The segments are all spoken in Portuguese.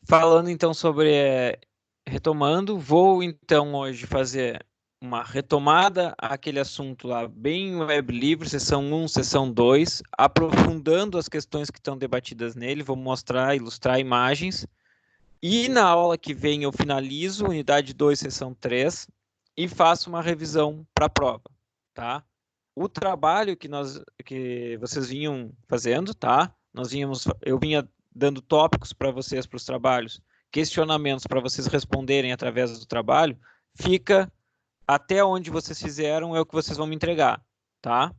Falando então sobre retomando, vou então hoje fazer uma retomada àquele assunto lá, bem web livre, sessão 1, sessão 2, aprofundando as questões que estão debatidas nele, vou mostrar, ilustrar imagens. E na aula que vem eu finalizo unidade 2, sessão 3 e faço uma revisão para a prova, tá? O trabalho que vocês vinham fazendo, tá? Eu vinha dando tópicos para vocês para os trabalhos, questionamentos para vocês responderem através do trabalho, fica até onde vocês fizeram é o que vocês vão me entregar, tá?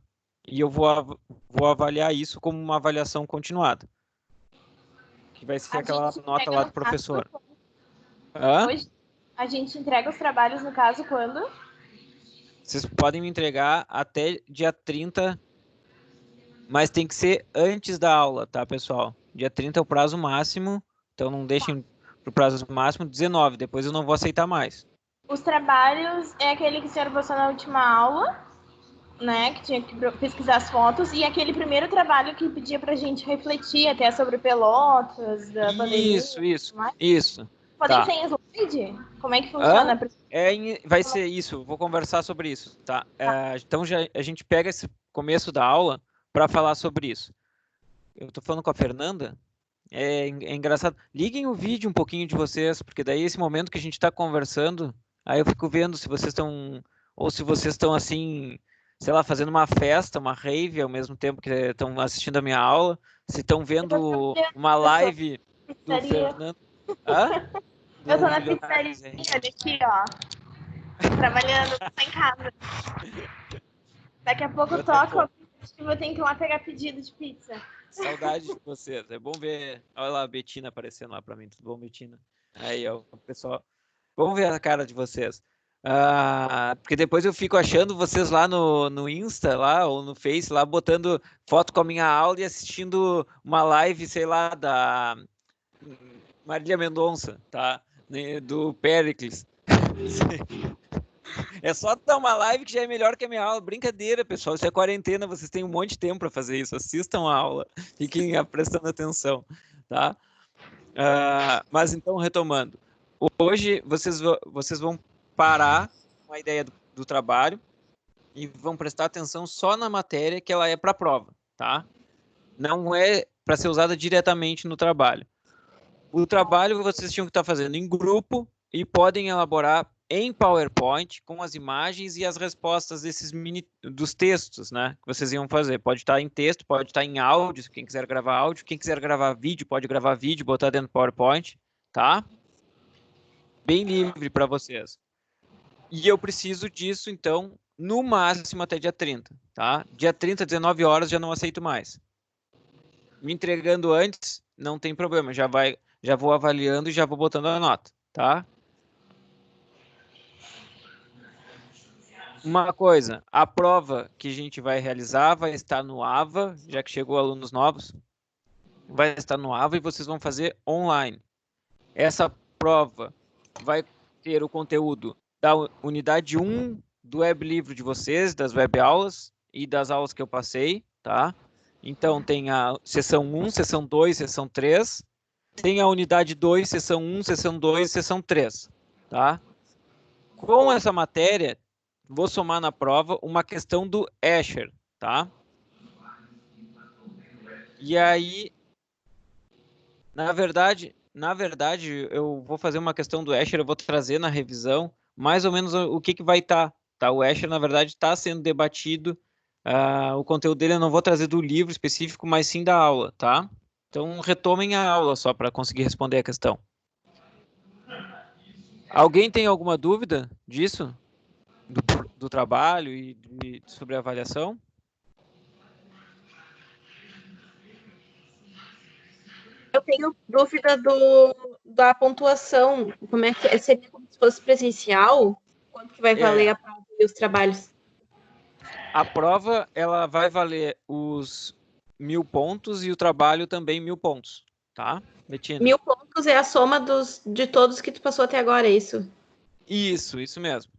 E eu vou avaliar isso como uma avaliação continuada, que vai ser aquela nota lá do professor. Hoje a gente entrega os trabalhos, no caso, quando? Vocês podem me entregar até dia 30, mas tem que ser antes da aula, tá, pessoal? Dia 30 é o prazo máximo, então não deixem pro prazo máximo 19, depois eu não vou aceitar mais. Os trabalhos é aquele que o senhor passou na última aula, né, que tinha que pesquisar as fotos, e aquele primeiro trabalho que pedia pra gente refletir até sobre Pelotas, da pandemia. Isso. Podem ser em slide? Como é que funciona? Vai ser isso, vou conversar sobre isso, tá? Então a gente pega esse começo da aula para falar sobre isso. Eu tô falando com a Fernanda, é engraçado. Liguem o vídeo um pouquinho de vocês, porque daí esse momento que a gente está conversando, aí eu fico vendo se vocês estão, ou se vocês estão assim, sei lá, fazendo uma festa, uma rave ao mesmo tempo que estão assistindo a minha aula, se estão vendo uma live do Fernando. Eu tô na pizzaria, olha aqui, ó. Trabalhando, tô em casa. Daqui a pouco toco, eu tenho que ir lá pegar pedido de pizza. Saudade de vocês. É bom ver. Olha lá a Betina aparecendo lá para mim. Tudo bom, Betina? Aí, ó, pessoal. Vamos ver a cara de vocês. Porque depois eu fico achando vocês lá no Insta, lá, ou no Face, lá, botando foto com a minha aula e assistindo uma live, sei lá, da Marília Mendonça, tá? Do Pericles. É só dar uma live que já é melhor que a minha aula. Brincadeira, pessoal. Isso é quarentena, vocês têm um monte de tempo para fazer isso. Assistam a aula, fiquem prestando atenção, tá? Mas então, retomando. Hoje vocês vão parar com a ideia do trabalho e vão prestar atenção só na matéria que ela é para a prova, tá? Não é para ser usada diretamente no trabalho. O trabalho vocês tinham que estar fazendo em grupo e podem elaborar em PowerPoint com as imagens e as respostas dos textos, né, que vocês iam fazer. Pode estar em texto, pode estar em áudio, quem quiser gravar áudio, quem quiser gravar vídeo, pode gravar vídeo, botar dentro do PowerPoint, tá? Bem livre para vocês. E eu preciso disso, então, no máximo até dia 30, tá? Dia 30, 19 horas, já não aceito mais. Me entregando antes, não tem problema, já vou avaliando e já vou botando a nota, tá? Uma coisa, a prova que a gente vai realizar vai estar no AVA, já que chegou alunos novos, vai estar no AVA e vocês vão fazer online. Essa prova vai ter o conteúdo da unidade 1 do web livro de vocês, das web aulas e das aulas que eu passei, tá? Então tem a sessão 1, sessão 2, sessão 3, tem a unidade 2, sessão 1, sessão 2, sessão 3, tá? Com essa matéria, vou somar na prova uma questão do Escher, tá? E aí, na verdade, eu vou fazer uma questão do Escher, eu vou trazer na revisão mais ou menos o que vai estar, tá? O Escher, na verdade, está sendo debatido, o conteúdo dele eu não vou trazer do livro específico, mas sim da aula, tá? Então, retomem a aula só para conseguir responder a questão. Alguém tem alguma dúvida disso? Do trabalho e sobre a avaliação? Eu tenho dúvida da pontuação. Como é que seria como se fosse presencial? Quanto que vai valer a prova e os trabalhos? A prova ela vai valer os 1.000 pontos e o trabalho também 1.000 pontos, tá, Betina? 1.000 pontos é a soma de todos que tu passou até agora, é isso? Isso mesmo.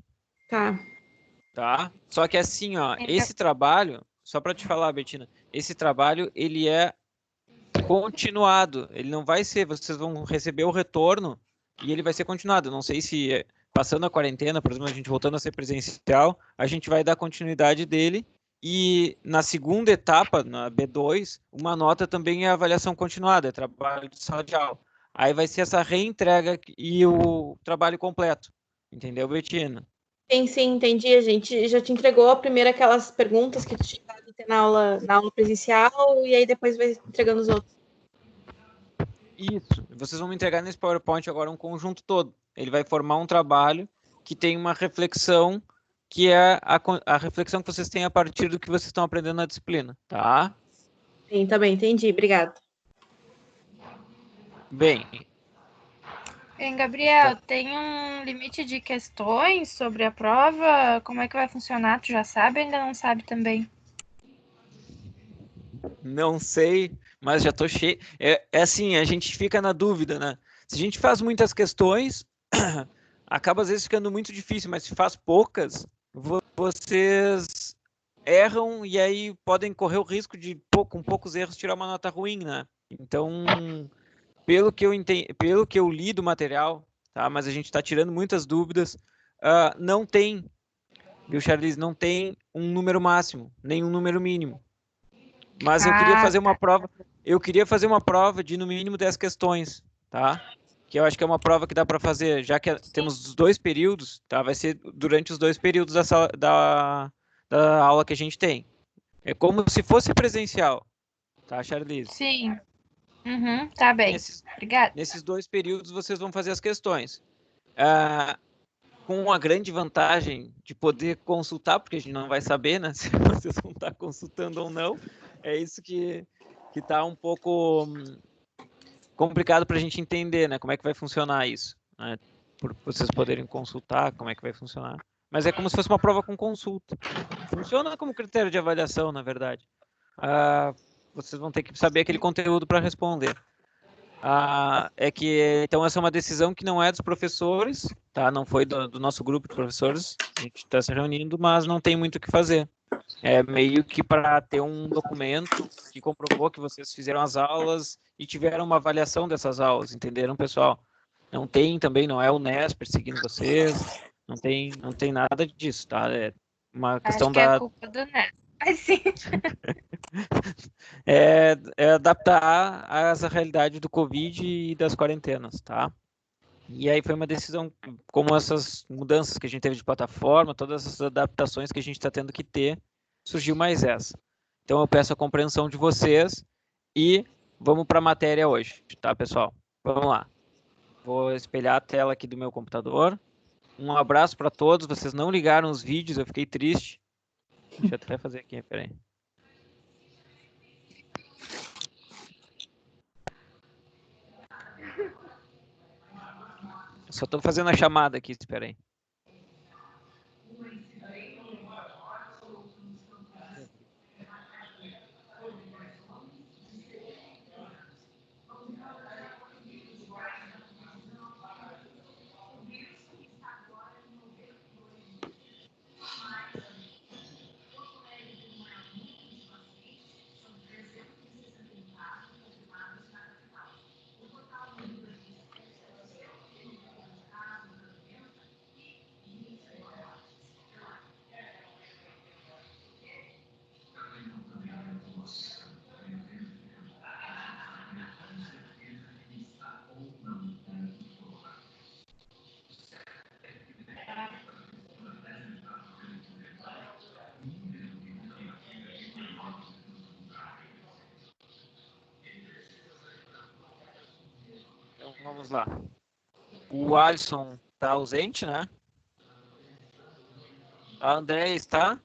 Tá. Só que assim, ó, esse trabalho, só para te falar, Betina, esse trabalho ele é continuado. Ele não vai ser, vocês vão receber o retorno e ele vai ser continuado. Não sei se passando a quarentena, por exemplo, a gente voltando a ser presencial, a gente vai dar continuidade dele. E na segunda etapa, na B2, uma nota também é avaliação continuada, é trabalho de sala de aula. Aí vai ser essa reentrega e o trabalho completo. Entendeu, Betina? Sim, entendi. A gente já te entregou a primeira aquelas perguntas que tu tinha que ter na aula presencial, e aí depois vai entregando os outros. Isso. Vocês vão me entregar nesse PowerPoint agora um conjunto todo. Ele vai formar um trabalho que tem uma reflexão, que é a reflexão que vocês têm a partir do que vocês estão aprendendo na disciplina, tá? Sim, tá bem, entendi. Obrigada. Bem, Hein, Gabriel, tem um limite de questões sobre a prova? Como é que vai funcionar? Tu já sabe ou ainda não sabe também? não sei, mas já tô cheio. É assim, a gente fica na dúvida, né? Se a gente faz muitas questões, acaba às vezes ficando muito difícil, mas se faz poucas, vocês erram e aí podem correr o risco de, com poucos erros, tirar uma nota ruim, né? Então, pelo que eu entendi, pelo que eu li do material, tá? Mas a gente está tirando muitas dúvidas. Não tem, viu, Charlize? Não tem um número máximo, nem um número mínimo. Mas eu queria fazer uma prova. Eu queria fazer uma prova de no mínimo 10 questões, tá? Que eu acho que é uma prova que dá para fazer, já que temos os 2 períodos, tá? Vai ser durante os 2 períodos da aula que a gente tem. É como se fosse presencial, tá, Charlize? Sim. Uhum, tá bem. Obrigada. Nesses 2 períodos vocês vão fazer as questões. Com a grande vantagem de poder consultar, porque a gente não vai saber, né, se vocês vão estar consultando ou não. É isso que está um pouco complicado para a gente entender, né, como é que vai funcionar isso, né, por vocês poderem consultar como é que vai funcionar. Mas é como se fosse uma prova com consulta. Funciona como critério de avaliação, na verdade. Vocês vão ter que saber aquele conteúdo para responder. Então essa é uma decisão que não é dos professores, tá? Não foi do nosso grupo de professores, a gente está se reunindo, mas não tem muito o que fazer. É meio que para ter um documento que comprovou que vocês fizeram as aulas e tiveram uma avaliação dessas aulas, entenderam, pessoal? Não tem também, não é o NES perseguindo vocês, não tem nada disso, tá? É uma questão Acho que é culpa do Neto. Mas sim. é adaptar a essa realidade do Covid e das quarentenas, tá? E aí foi uma decisão, como essas mudanças que a gente teve de plataforma, todas essas adaptações que a gente está tendo que ter, surgiu mais essa. Então eu peço a compreensão de vocês e vamos para a matéria hoje, tá, pessoal? Vamos lá. Vou espelhar a tela aqui do meu computador. Um abraço para todos. Vocês não ligaram os vídeos, eu fiquei triste. Deixa eu até fazer aqui, peraí. Só estou fazendo a chamada aqui, espera aí. Então vamos lá. O Alisson está ausente, né? A Andréia está.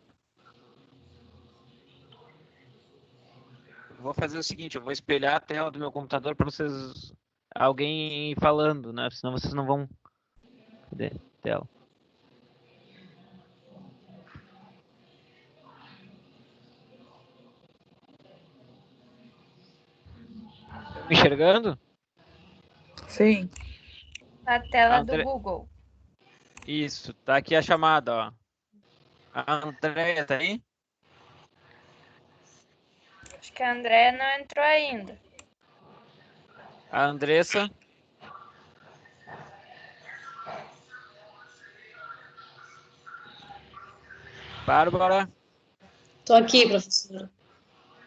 Eu vou fazer o seguinte, eu vou espelhar a tela do meu computador para vocês, alguém ir falando, né? Senão vocês não vão. Cadê a tela? Estão me enxergando? Sim. Na tela do Google. Isso, tá aqui a chamada, ó. A Andréia tá aí? Acho que a Andréia não entrou ainda. A Andressa. Bárbara. Tô aqui, professora.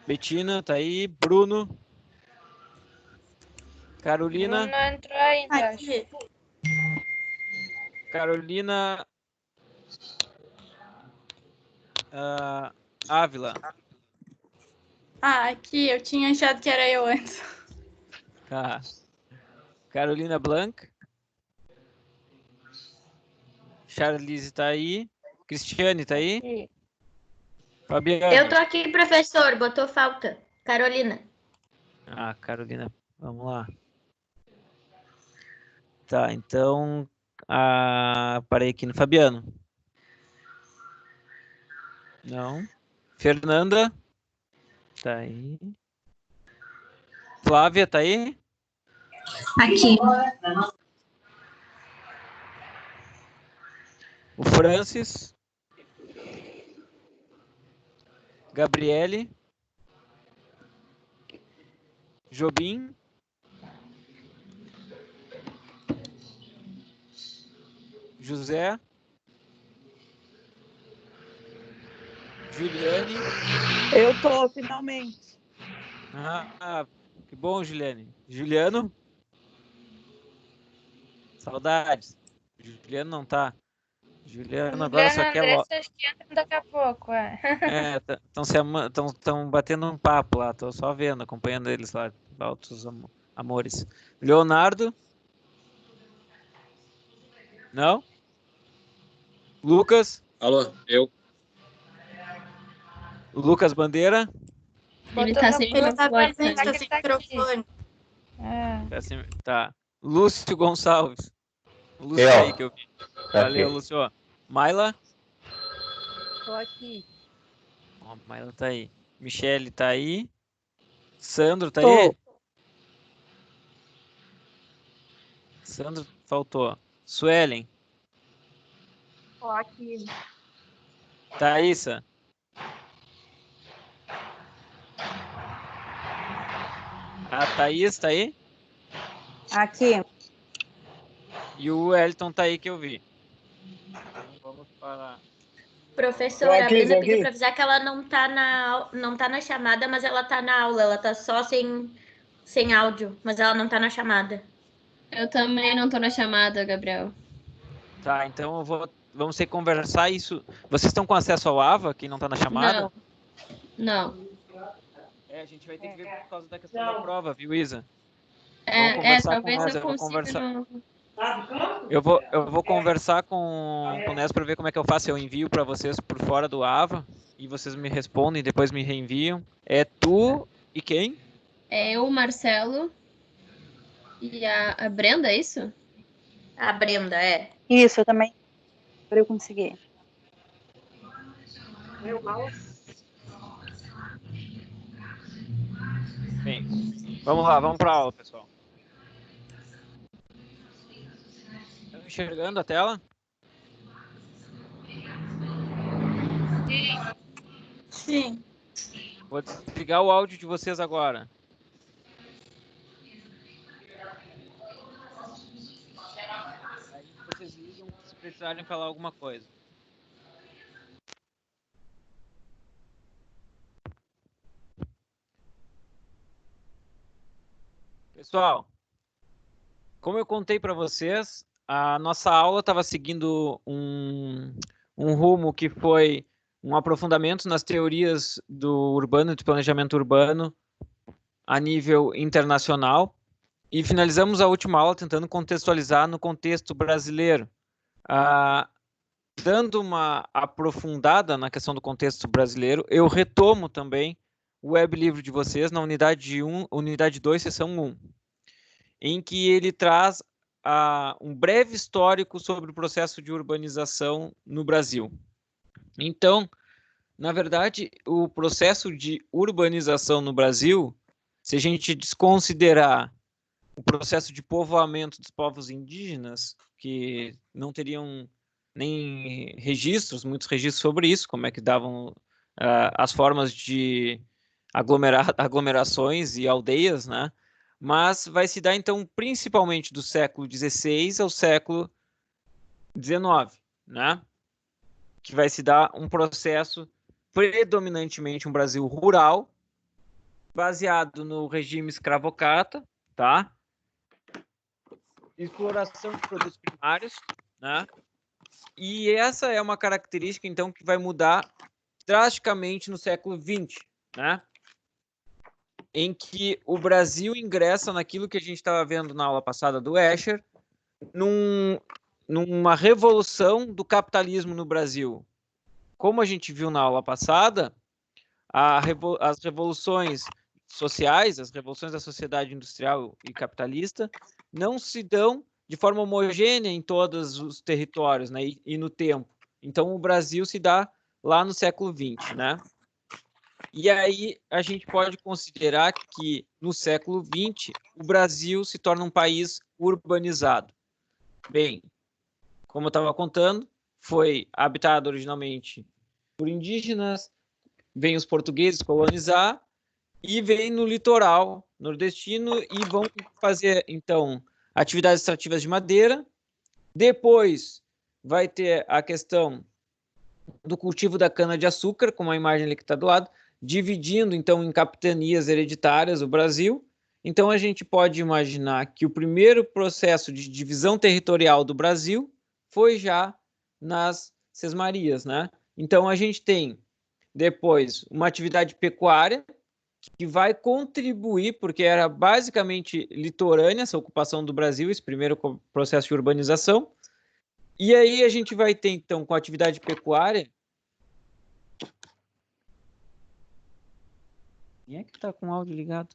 Betina, tá aí. Bruno. Carolina. Bruno entrou ainda, acho. Aqui. Carolina. Ávila. Ah, aqui, eu tinha achado que era eu antes. Tá. Carolina Blanc. Charlize tá aí. Cristiane tá aí. Aqui. Fabiane. Eu tô aqui, professor. Botou falta. Carolina. Ah, Carolina, vamos lá. Tá, então. Parei aqui no Fabiano. Não. Fernanda. Tá aí. Flávia, tá aí? Aqui. O Francis. Gabriele. Jobim. José. Juliane. Eu tô, finalmente. Que bom, Juliane. Juliano. Saudades. Juliano não tá. Juliano agora só quer Andressa, acho que entra daqui a pouco, estão batendo um papo lá, tô só vendo, acompanhando eles lá, altos amores. Leonardo? Não? Lucas? Alô, eu. Lucas Bandeira? Ele Botou tá no sem grupo, Ele tá microfone. presente, tá Ele sem tá aqui. microfone. Tá. Lúcio Gonçalves. O Lúcio tá aí que eu vi. Valeu, Lúcio. Maila? Tô aqui. Ó, Maila tá aí. Michele tá aí. Sandro tá Tô. aí? Sandro faltou. Suelen? Tô aqui. Thaísa? A Thaís tá aí? Aqui. E o Wellington tá aí que eu vi. Vamos parar. Professora, a Brenda pediu para avisar que ela não tá na chamada, mas ela tá na aula. Ela tá só sem áudio, mas ela não tá na chamada. Eu também não tô na chamada, Gabriel. Tá, então vamos ter que conversar isso. Vocês estão com acesso ao AVA, quem não tá na chamada? Não. A gente vai ter que ver por causa da questão da prova, viu, Isa? Talvez eu consiga. Eu vou conversar com o Nes para ver como é que eu faço. Eu envio para vocês por fora do AVA e vocês me respondem, depois me reenviam. É tu e quem? É eu, o Marcelo e a Brenda, é isso? A Brenda, é. Isso, eu também. Para eu conseguir. Meu mouse. Bem, vamos lá, vamos para a aula, pessoal. Estão enxergando a tela? Sim. Vou desligar o áudio de vocês agora. Aí vocês ligam se precisarem falar alguma coisa. Pessoal, como eu contei para vocês, a nossa aula estava seguindo um rumo que foi um aprofundamento nas teorias do urbano, de planejamento urbano, a nível internacional, e finalizamos a última aula tentando contextualizar no contexto brasileiro, dando uma aprofundada na questão do contexto brasileiro. Eu retomo também o web livro de vocês na unidade 1, unidade 2, seção 1, em que ele traz um breve histórico sobre o processo de urbanização no Brasil. Então, na verdade, o processo de urbanização no Brasil, se a gente desconsiderar o processo de povoamento dos povos indígenas, que não teriam nem registros, muitos registros sobre isso, como é que davam as formas de aglomerações e aldeias, né? mas vai se dar, então, principalmente do século XVI ao século XIX, né? Que vai se dar um processo predominantemente um Brasil rural, baseado no regime escravocrata, tá? Exploração de produtos primários, né? E essa é uma característica, então, que vai mudar drasticamente no século XX, né? Em que o Brasil ingressa naquilo que a gente estava vendo na aula passada do Escher, numa revolução do capitalismo no Brasil. Como a gente viu na aula passada, as revoluções sociais, as revoluções da sociedade industrial e capitalista, não se dão de forma homogênea em todos os territórios, né, e no tempo. Então, o Brasil se dá lá no século XX, né? E aí a gente pode considerar que no século XX o Brasil se torna um país urbanizado. Bem, como eu estava contando, foi habitado originalmente por indígenas, vêm os portugueses colonizar e vêm no litoral nordestino e vão fazer, então, atividades extrativas de madeira. Depois vai ter a questão do cultivo da cana-de-açúcar, como a imagem ali que está do lado, dividindo, então, em capitanias hereditárias o Brasil. Então, a gente pode imaginar que o primeiro processo de divisão territorial do Brasil foi já nas Sesmarias, né? Então, a gente tem, depois, uma atividade pecuária que vai contribuir, porque era basicamente litorânea essa ocupação do Brasil, esse primeiro processo de urbanização. E aí a gente vai ter, então, com a atividade pecuária... Quem é que está com o áudio ligado?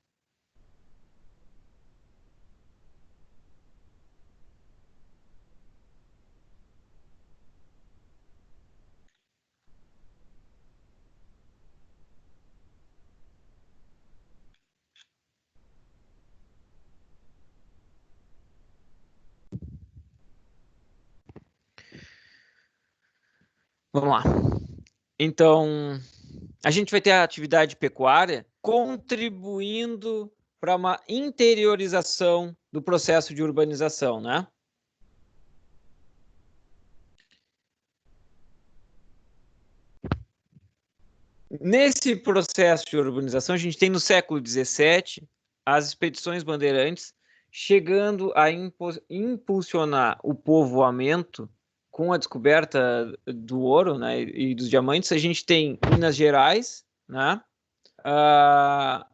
Vamos lá. Então, a gente vai ter a atividade pecuária contribuindo para uma interiorização do processo de urbanização, né? Nesse processo de urbanização, a gente tem no século XVII as expedições bandeirantes chegando a impulsionar o povoamento com a descoberta do ouro, né, e dos diamantes. A gente tem Minas Gerais, né? A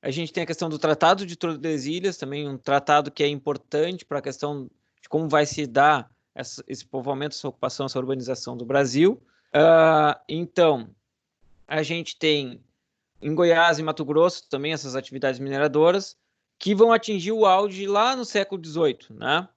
gente tem a questão do Tratado de Tordesilhas, também um tratado que é importante para a questão de como vai se dar esse povoamento, essa ocupação, essa urbanização do Brasil. Então, a gente tem em Goiás e Mato Grosso também essas atividades mineradoras que vão atingir o auge lá no século XVIII, né?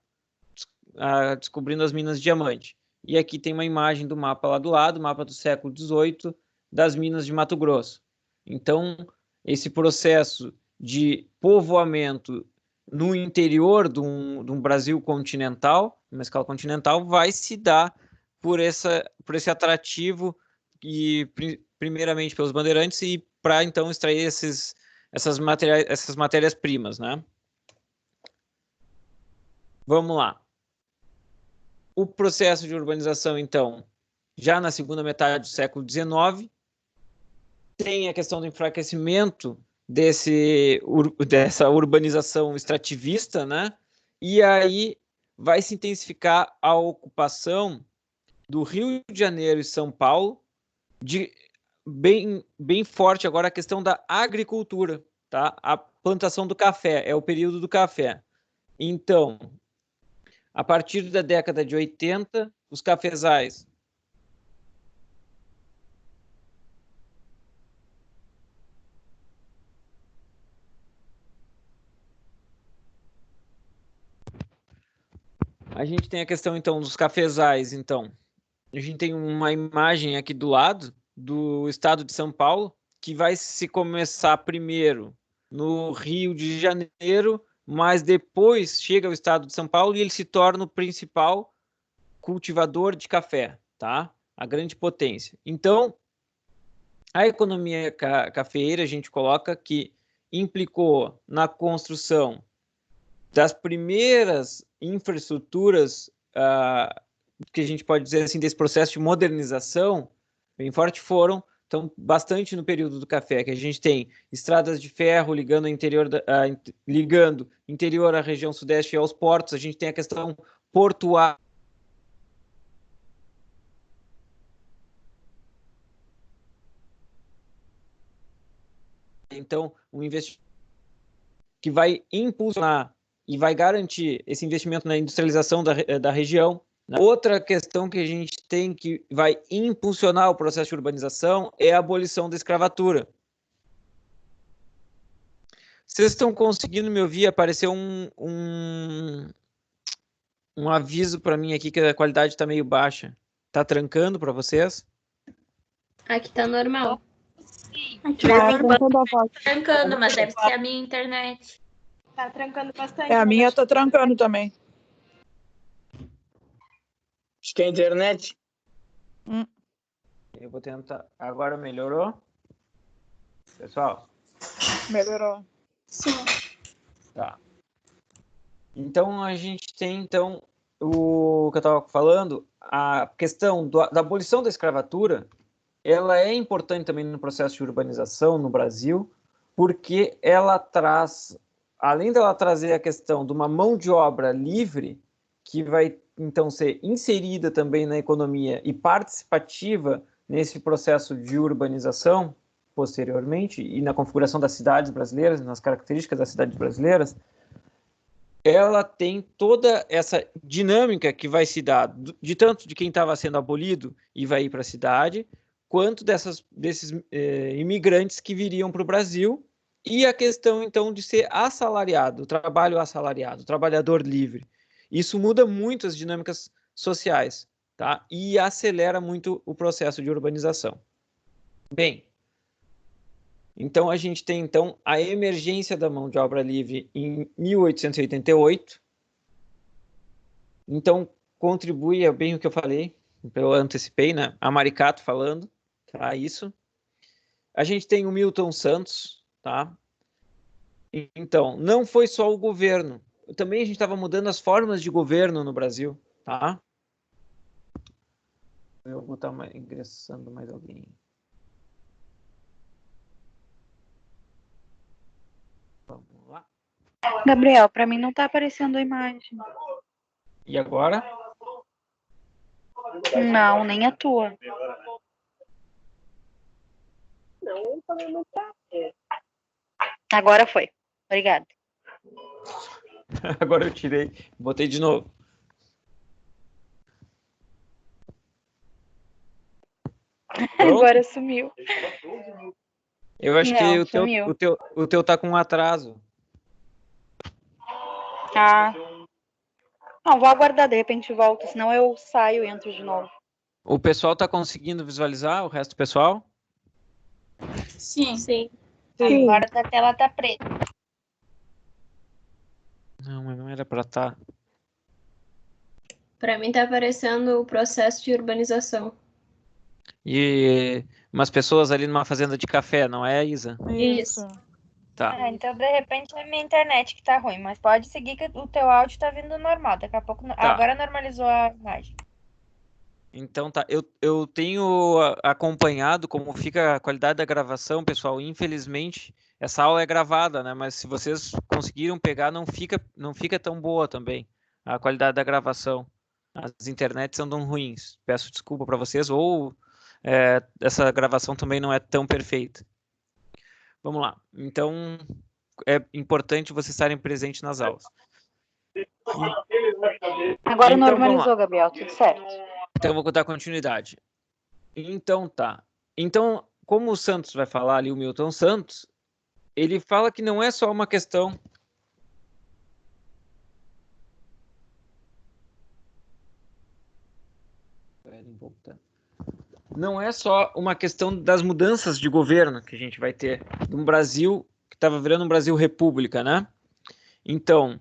Descobrindo as minas de diamante. E aqui tem uma imagem do mapa lá do lado, mapa do século XVIII, das minas de Mato Grosso. Então, esse processo de povoamento no interior de um Brasil continental, uma escala continental, vai se dar por esse atrativo e primeiramente pelos bandeirantes e para então extrair essas matérias-primas, né? Vamos lá. O processo de urbanização, então, já na segunda metade do século XIX, tem a questão do enfraquecimento dessa urbanização extrativista, né? E aí vai se intensificar a ocupação do Rio de Janeiro e São Paulo, bem forte agora a questão da agricultura, tá? A plantação do café, é o período do café. Então, a partir da década de 80, os cafezais a gente tem a questão, então, dos cafezais, então. A gente tem uma imagem aqui do lado do estado de São Paulo, que vai se começar primeiro no Rio de Janeiro, mas depois chega ao estado de São Paulo e ele se torna o principal cultivador de café, tá? A grande potência. Então, a economia cafeeira, a gente coloca que implicou na construção das primeiras infraestruturas, que a gente pode dizer assim, desse processo de modernização, bem forte foram, então, bastante no período do café, que a gente tem estradas de ferro ligando interior à região sudeste e aos portos, a gente tem a questão portuária. Então, um investimento que vai impulsionar e vai garantir esse investimento na industrialização da região. Outra questão que a gente tem que vai impulsionar o processo de urbanização é a abolição da escravatura. Vocês estão conseguindo me ouvir? Apareceu um aviso para mim aqui que a qualidade está meio baixa. Está trancando para vocês? Aqui tá normal. Aqui Trancando, mas deve ser a minha internet. Tá trancando bastante. A minha tá trancando também. Acho que é a internet. Eu vou tentar. Agora melhorou? Pessoal? Melhorou. Sim. Tá. Então, a gente tem, o que eu estava falando, a questão da abolição da escravatura, ela é importante também no processo de urbanização no Brasil, porque ela traz, além dela trazer a questão de uma mão de obra livre, que vai, então, ser inserida também na economia e participativa nesse processo de urbanização, posteriormente, e na configuração das cidades brasileiras, nas características das cidades brasileiras, ela tem toda essa dinâmica que vai se dar de tanto de quem estava sendo abolido e vai ir para a cidade, quanto desses imigrantes que viriam para o Brasil, e a questão, então, de ser assalariado, o trabalho assalariado, o trabalhador livre. Isso muda muito as dinâmicas sociais, tá? E acelera muito o processo de urbanização. Bem, então a gente tem então a emergência da mão de obra livre em 1888. Então contribui, é bem o que eu falei, eu antecipei, né? A Maricato falando, tá? Isso. A gente tem o Milton Santos, tá? Então, não foi só o governo. Também a gente estava mudando as formas de governo no Brasil, tá? Eu vou estar ingressando mais alguém. Vamos lá. Gabriel, para mim não tá aparecendo a imagem. E agora? Não, nem a tua. Agora foi. Obrigada. Agora eu tirei, botei de novo. Agora sumiu. Eu acho Não, que o teu tá com um atraso. Ah. Não, vou aguardar, de repente volto, senão eu saio e entro de novo. O pessoal tá conseguindo visualizar, o resto do pessoal? Sim. Sim. Sim. Agora a tela tá preta. Não, mas não era para estar. Para mim tá aparecendo o processo de urbanização. E umas pessoas ali numa fazenda de café, não é, Isa? Isso. Tá. Então, de repente, é a minha internet que tá ruim, mas pode seguir que o teu áudio tá vindo normal. Daqui a pouco. Agora normalizou a imagem. Então tá, eu tenho acompanhado como fica a qualidade da gravação, pessoal. Infelizmente, essa aula é gravada, né? Mas se vocês conseguiram pegar, não fica tão boa também a qualidade da gravação. As internets andam ruins. Peço desculpa para vocês, ou essa gravação também não é tão perfeita. Vamos lá. Então, é importante vocês estarem presentes nas aulas. Agora Então, normalizou, Gabriel, tudo certo. Então, eu vou dar continuidade. Então, tá. Então, como o Santos vai falar ali, o Milton Santos, ele fala que não é só uma questão... Não é só uma questão das mudanças de governo que a gente vai ter de um Brasil que estava virando um Brasil república, né? Então,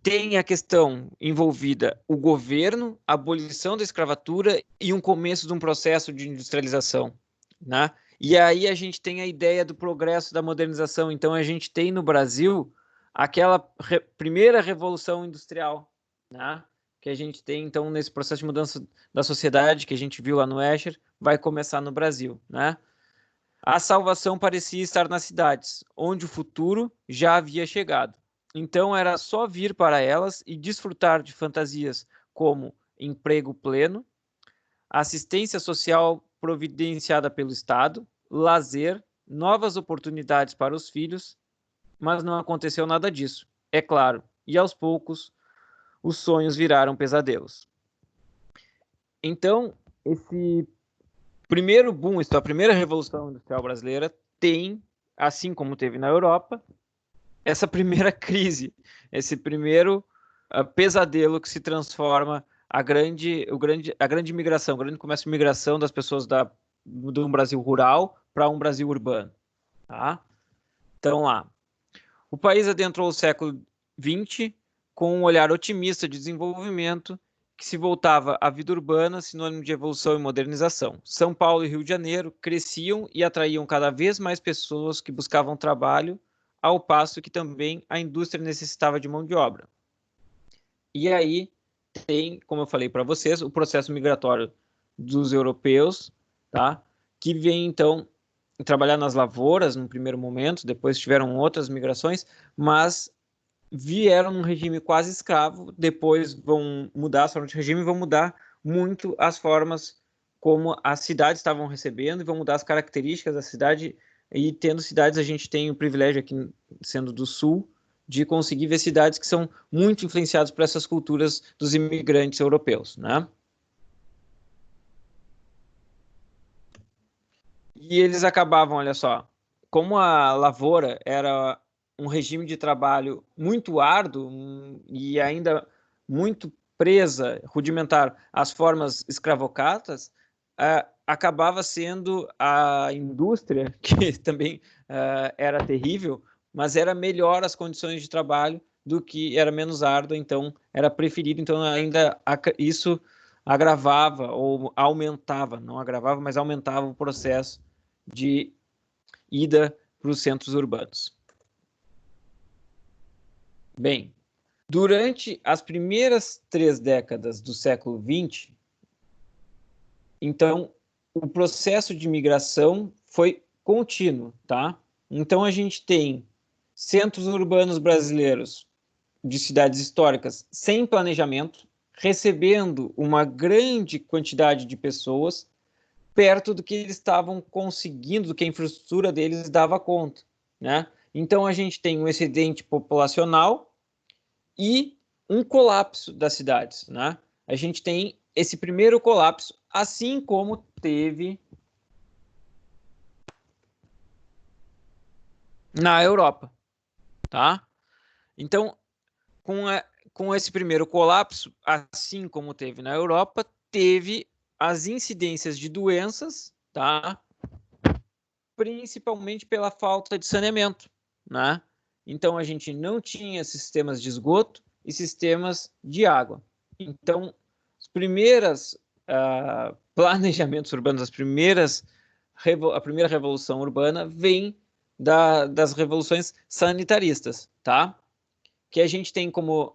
tem a questão envolvida o governo, a abolição da escravatura e um começo de um processo de industrialização, né? E aí a gente tem a ideia do progresso, da modernização. Então a gente tem no Brasil aquela primeira revolução industrial, né? Que a gente tem, então, nesse processo de mudança da sociedade, que a gente viu lá no Escher, vai começar no Brasil, né? A salvação parecia estar nas cidades, onde o futuro já havia chegado. Então era só vir para elas e desfrutar de fantasias como emprego pleno, assistência social providenciada pelo Estado, lazer, novas oportunidades para os filhos, mas não aconteceu nada disso, é claro, e aos poucos os sonhos viraram pesadelos. Então, esse primeiro boom, a primeira revolução industrial brasileira tem, assim como teve na Europa, essa primeira crise, esse primeiro pesadelo que se transforma a grande migração, o grande começo de migração das pessoas de um Brasil rural para um Brasil urbano. Tá? Então, lá. O país adentrou o século XX com um olhar otimista de desenvolvimento que se voltava à vida urbana, sinônimo de evolução e modernização. São Paulo e Rio de Janeiro cresciam e atraíam cada vez mais pessoas que buscavam trabalho, ao passo que também a indústria necessitava de mão de obra. E aí tem, como eu falei para vocês, o processo migratório dos europeus, tá? Que vem, então, trabalhar nas lavouras no primeiro momento, depois tiveram outras migrações, mas vieram num regime quase escravo, depois vão mudar as formas de regime, vão mudar muito as formas como as cidades estavam recebendo, e vão mudar as características da cidade, e tendo cidades, a gente tem o privilégio aqui, sendo do Sul, de conseguir ver cidades que são muito influenciadas por essas culturas dos imigrantes europeus, né? E eles acabavam, olha só, como a lavoura era um regime de trabalho muito árduo e ainda muito presa, rudimentar, às formas escravocratas, acabava sendo a indústria, que também era terrível, mas era melhor as condições de trabalho do que era menos árdua, então era preferido, então ainda isso agravava ou aumentava, não agravava, mas aumentava o processo de ida para os centros urbanos. Bem, durante as primeiras 3 décadas do século XX, então, o processo de migração foi contínuo, tá? Então, a gente tem centros urbanos brasileiros de cidades históricas sem planejamento, recebendo uma grande quantidade de pessoas perto do que eles estavam conseguindo, do que a infraestrutura deles dava conta, né? Então, a gente tem um excedente populacional e um colapso das cidades, né? A gente tem esse primeiro colapso, assim como teve na Europa, tá? Então, com esse primeiro colapso, assim como teve na Europa, teve as incidências de doenças, tá? Principalmente pela falta de saneamento, né? Então, a gente não tinha sistemas de esgoto e sistemas de água. Então, os primeiros planejamentos urbanos, a primeira revolução urbana vem das revoluções sanitaristas, tá? Que a gente tem como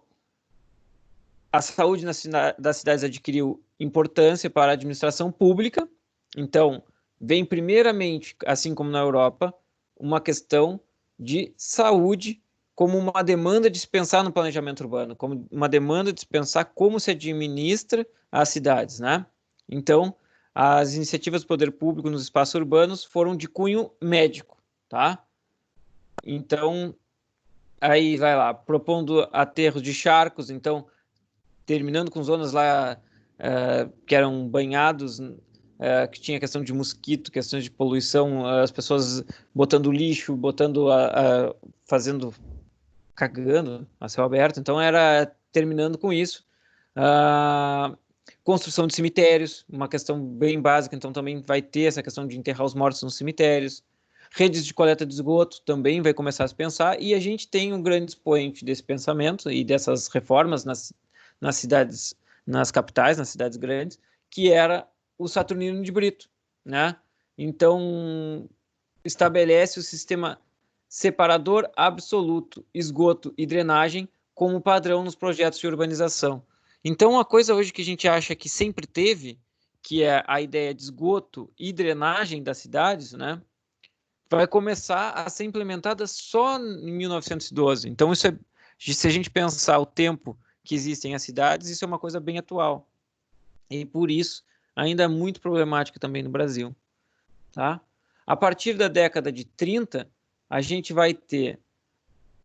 a saúde das cidades adquiriu importância para a administração pública. Então, vem primeiramente, assim como na Europa, uma questão de saúde como uma demanda de se pensar no planejamento urbano, como uma demanda de se pensar como se administra as cidades, né? Então, as iniciativas do poder público nos espaços urbanos foram de cunho médico, tá? Então, aí vai lá, propondo aterros de charcos, então, terminando com zonas lá que eram banhados, que tinha questão de mosquito, questões de poluição, as pessoas botando lixo, cagando a céu aberto, então era terminando com isso. Construção de cemitérios, uma questão bem básica, então também vai ter essa questão de enterrar os mortos nos cemitérios. Redes de coleta de esgoto também vai começar a se pensar, e a gente tem um grande expoente desse pensamento e dessas reformas nas cidades, nas capitais, nas cidades grandes, que era o Saturnino de Brito, né? Então, estabelece o sistema separador absoluto, esgoto e drenagem como padrão nos projetos de urbanização. Então, uma coisa hoje que a gente acha que sempre teve, que é a ideia de esgoto e drenagem das cidades, né, vai começar a ser implementada só em 1912. Então, isso é, se a gente pensar o tempo que existem as cidades, isso é uma coisa bem atual. E por isso, ainda é muito problemática também no Brasil. Tá? A partir da década de 30, a gente vai ter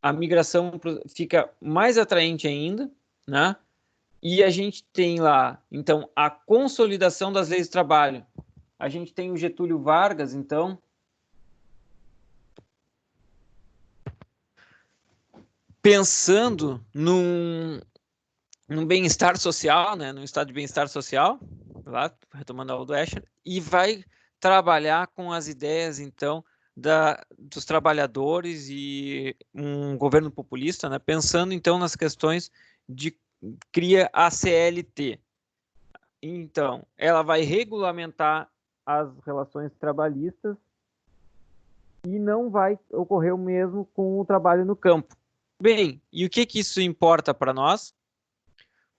a migração fica mais atraente ainda, né? E a gente tem lá, então, a consolidação das leis do trabalho. A gente tem o Getúlio Vargas, então, pensando num bem-estar social, né? Num estado de bem-estar social, lá, retomando a aula do Escher, e vai trabalhar com as ideias, então, dos trabalhadores e um governo populista, né? Pensando, então, nas questões de cria a CLT. Então, ela vai regulamentar as relações trabalhistas e não vai ocorrer o mesmo com o trabalho no campo. Bem, e o que isso importa para nós?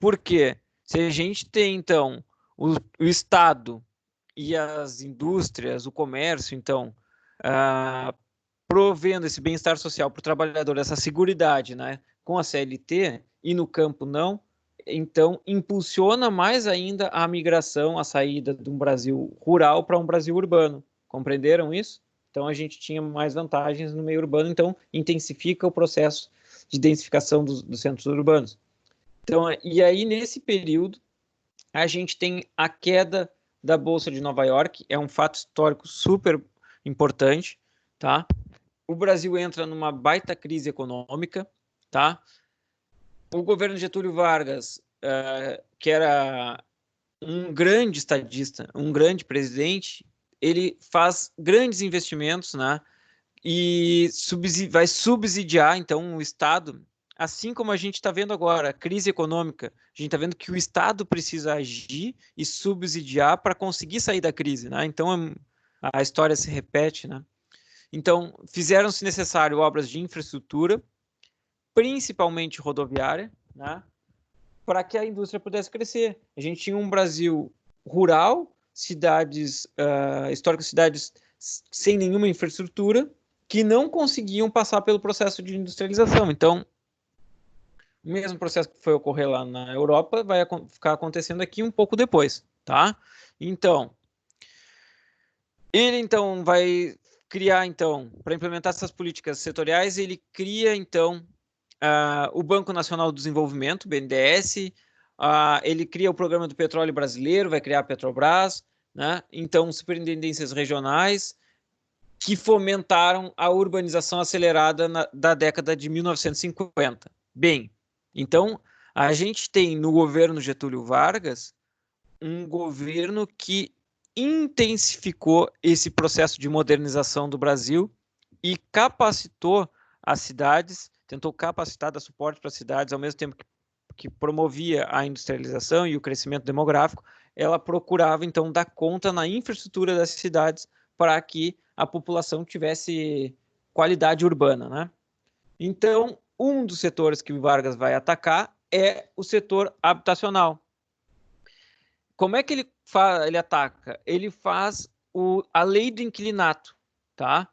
Porque se a gente tem, então, o Estado e as indústrias, o comércio, então, provendo esse bem-estar social para o trabalhador, essa seguridade, né, com a CLT, e no campo não, então impulsiona mais ainda a migração, a saída de um Brasil rural para um Brasil urbano. Compreenderam isso? Então a gente tinha mais vantagens no meio urbano, então intensifica o processo de densificação dos centros urbanos. Então, e aí nesse período a gente tem a queda da Bolsa de Nova York, é um fato histórico super importante, tá? O Brasil entra numa baita crise econômica, tá? O governo de Getúlio Vargas, que era um grande estadista, um grande presidente, ele faz grandes investimentos, né? E vai subsidiar, então, o Estado, assim como a gente está vendo agora, a crise econômica, a gente está vendo que o Estado precisa agir e subsidiar para conseguir sair da crise, né? Então, a história se repete, né? Então, fizeram-se necessário obras de infraestrutura, principalmente rodoviária, né? Para que a indústria pudesse crescer. A gente tinha um Brasil rural, cidades, históricas cidades sem nenhuma infraestrutura, que não conseguiam passar pelo processo de industrialização. Então, o mesmo processo que foi ocorrer lá na Europa vai ficar acontecendo aqui um pouco depois, tá? Então, ele então vai criar, então, para implementar essas políticas setoriais, ele cria, então, o Banco Nacional do Desenvolvimento, BNDES, ele cria o Programa do Petróleo Brasileiro, vai criar a Petrobras, né? Então, superintendências regionais, que fomentaram a urbanização acelerada da década de 1950. Bem, então, a gente tem no governo Getúlio Vargas um governo que intensificou esse processo de modernização do Brasil e capacitou as cidades, tentou capacitar, dar suporte para as cidades, ao mesmo tempo que promovia a industrialização e o crescimento demográfico, ela procurava, então, dar conta na infraestrutura das cidades para que a população tivesse qualidade urbana, né? Então, um dos setores que o Vargas vai atacar é o setor habitacional. Como é que ele ataca? Ele faz a lei do inquilinato, tá?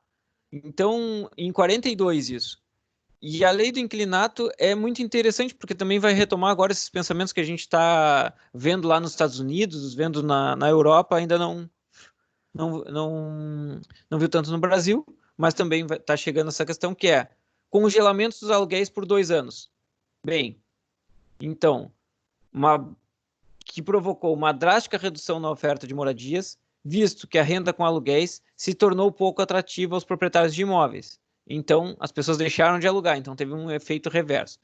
Então, em 42 isso. E a lei do inquilinato é muito interessante, porque também vai retomar agora esses pensamentos que a gente está vendo lá nos Estados Unidos, vendo na Europa, ainda não viu tanto no Brasil, mas também está chegando essa questão que é congelamento dos aluguéis por 2 anos. Bem, então, que provocou uma drástica redução na oferta de moradias, visto que a renda com aluguéis se tornou pouco atrativa aos proprietários de imóveis. Então, as pessoas deixaram de alugar, então teve um efeito reverso.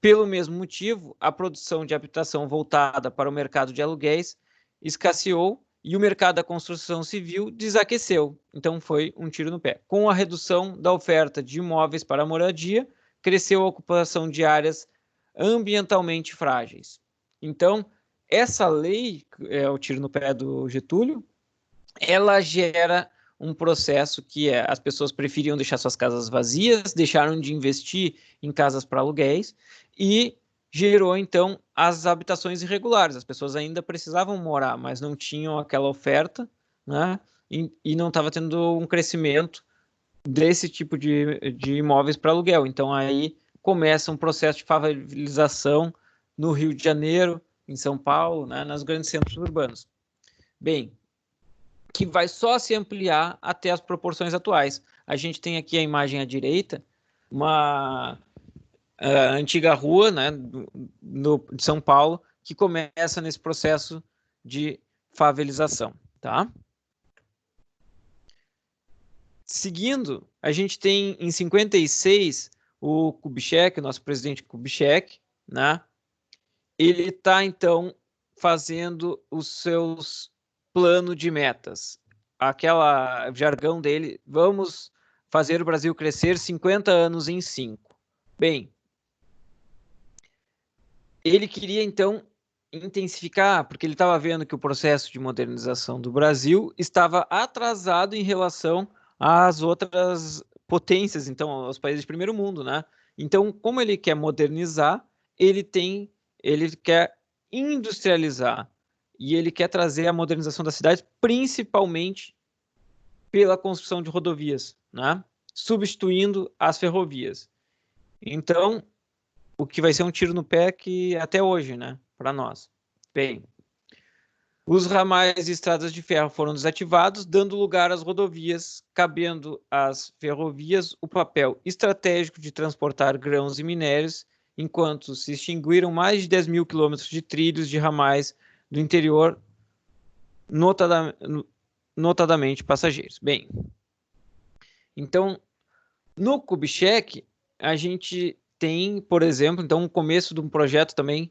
Pelo mesmo motivo, a produção de habitação voltada para o mercado de aluguéis escasseou e o mercado da construção civil desaqueceu. Então, foi um tiro no pé. Com a redução da oferta de imóveis para a moradia, cresceu a ocupação de áreas ambientalmente frágeis. Então, essa lei, é o tiro no pé do Getúlio, ela gera um processo que as pessoas preferiam deixar suas casas vazias, deixaram de investir em casas para aluguéis e gerou, então, as habitações irregulares. As pessoas ainda precisavam morar, mas não tinham aquela oferta, né? E não estava tendo um crescimento desse tipo de imóveis para aluguel. Então, aí começa um processo de favelização no Rio de Janeiro, em São Paulo, né, nos grandes centros urbanos. Bem, que vai só se ampliar até as proporções atuais. A gente tem aqui a imagem à direita, uma antiga rua, né, de São Paulo, que começa nesse processo de favelização, tá? Seguindo, a gente tem em 56 o Kubitschek, o nosso presidente Kubitschek, né? Ele está, então, fazendo os seus planos de metas. Aquela jargão dele, vamos fazer o Brasil crescer 50 anos em 5. Bem, ele queria, então, intensificar, porque ele estava vendo que o processo de modernização do Brasil estava atrasado em relação às outras potências, então, aos países de primeiro mundo, né? Então, como ele quer modernizar, ele quer industrializar e ele quer trazer a modernização das cidades, principalmente pela construção de rodovias, né? Substituindo as ferrovias. Então, o que vai ser um tiro no pé que até hoje, né? Para nós. Bem, os ramais e estradas de ferro foram desativados, dando lugar às rodovias, cabendo às ferrovias o papel estratégico de transportar grãos e minérios, enquanto se extinguiram mais de 10 mil quilômetros de trilhos de ramais do interior, notadamente passageiros. Bem, então, no Kubitschek, a gente tem, por exemplo, então, o começo de um projeto também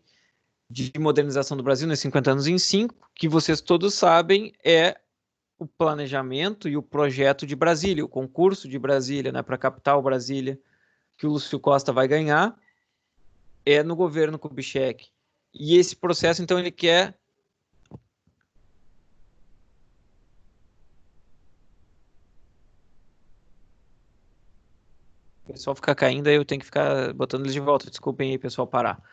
de modernização do Brasil, nos 50 anos em 5, que vocês todos sabem, é o planejamento e o projeto de Brasília, o concurso de Brasília, né, para a capital Brasília, que o Lúcio Costa vai ganhar, é no governo Kubitschek. E esse processo, então, ele quer... O pessoal fica caindo, aí eu tenho que ficar botando eles de volta. Desculpem aí, pessoal, parar.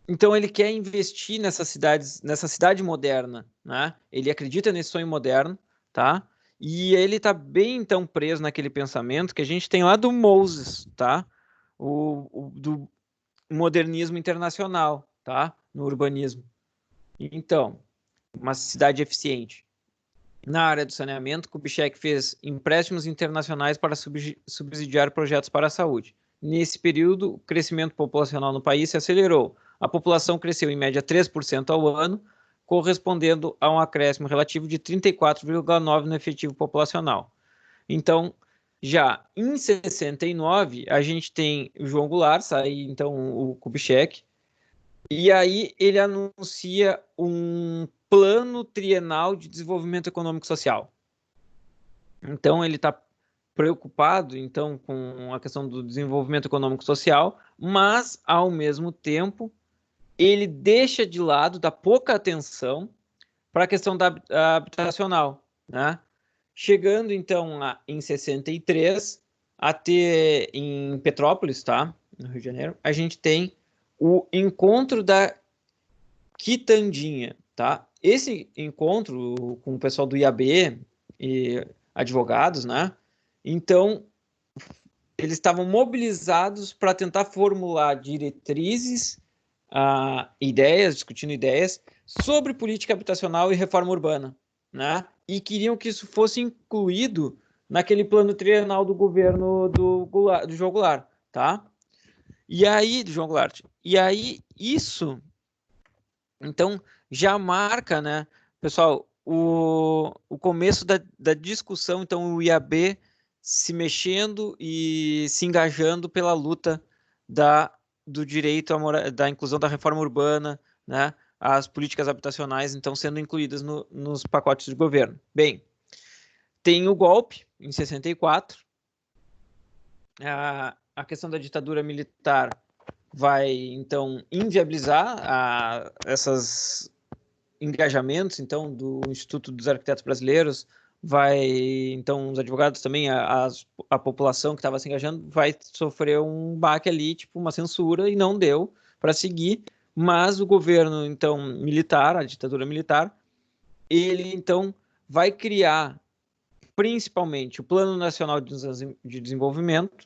Então ele quer investir nessa cidade moderna, né? Ele acredita nesse sonho moderno, tá? E ele está bem então preso naquele pensamento que a gente tem lá do Moses, tá? Do modernismo internacional, tá? No urbanismo. Então, uma cidade eficiente. Na área do saneamento, Kubitschek fez empréstimos internacionais para subsidiar projetos para a saúde. Nesse período, o crescimento populacional no país se acelerou. A população cresceu em média 3% ao ano, correspondendo a um acréscimo relativo de 34,9% no efetivo populacional. Então, já em 69, a gente tem o João Goulart, sai então o Kubitschek, e aí ele anuncia um plano trienal de desenvolvimento econômico e social. Então, ele está preocupado, então, com a questão do desenvolvimento econômico e social, mas, ao mesmo tempo, ele deixa de lado, dá pouca atenção para a questão da habitacional, né? Chegando, então, em 63, a ter em Petrópolis, tá? No Rio de Janeiro, a gente tem o encontro da Quitandinha, tá? Esse encontro com o pessoal do IAB e advogados, né? Então, eles estavam mobilizados para tentar formular diretrizes, discutindo ideias sobre política habitacional e reforma urbana, né? E queriam que isso fosse incluído naquele plano trienal do governo do João Goulart, tá? E aí, do João Goulart. E aí, isso, então, já marca, né, pessoal, o começo da discussão, então, o IAB se mexendo e se engajando pela luta do direito da inclusão da reforma urbana, né, as políticas habitacionais, então, sendo incluídas nos pacotes de governo. Bem, tem o golpe, em 64, a questão da ditadura militar vai, então, inviabilizar engajamentos, então, do Instituto dos Arquitetos Brasileiros, então, os advogados também, a população que estava se engajando, vai sofrer um baque ali, tipo, uma censura, e não deu para seguir, mas o governo, então, militar, a ditadura militar, ele, então, vai criar, principalmente, o Plano Nacional de Desenvolvimento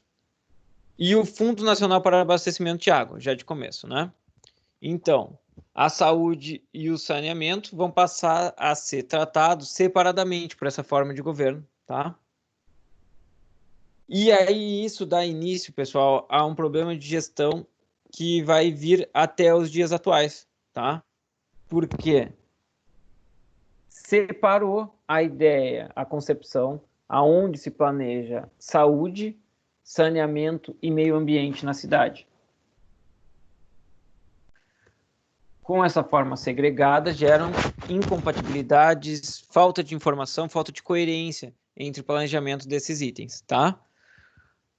e o Fundo Nacional para Abastecimento de Água, já de começo, né? Então, a saúde e o saneamento vão passar a ser tratados separadamente por essa forma de governo, tá? E aí isso dá início, pessoal, a um problema de gestão que vai vir até os dias atuais, tá? Por quê? Separou a ideia, a concepção, aonde se planeja saúde, saneamento e meio ambiente na cidade. Com essa forma segregada, geram incompatibilidades, falta de informação, falta de coerência entre o planejamento desses itens, tá?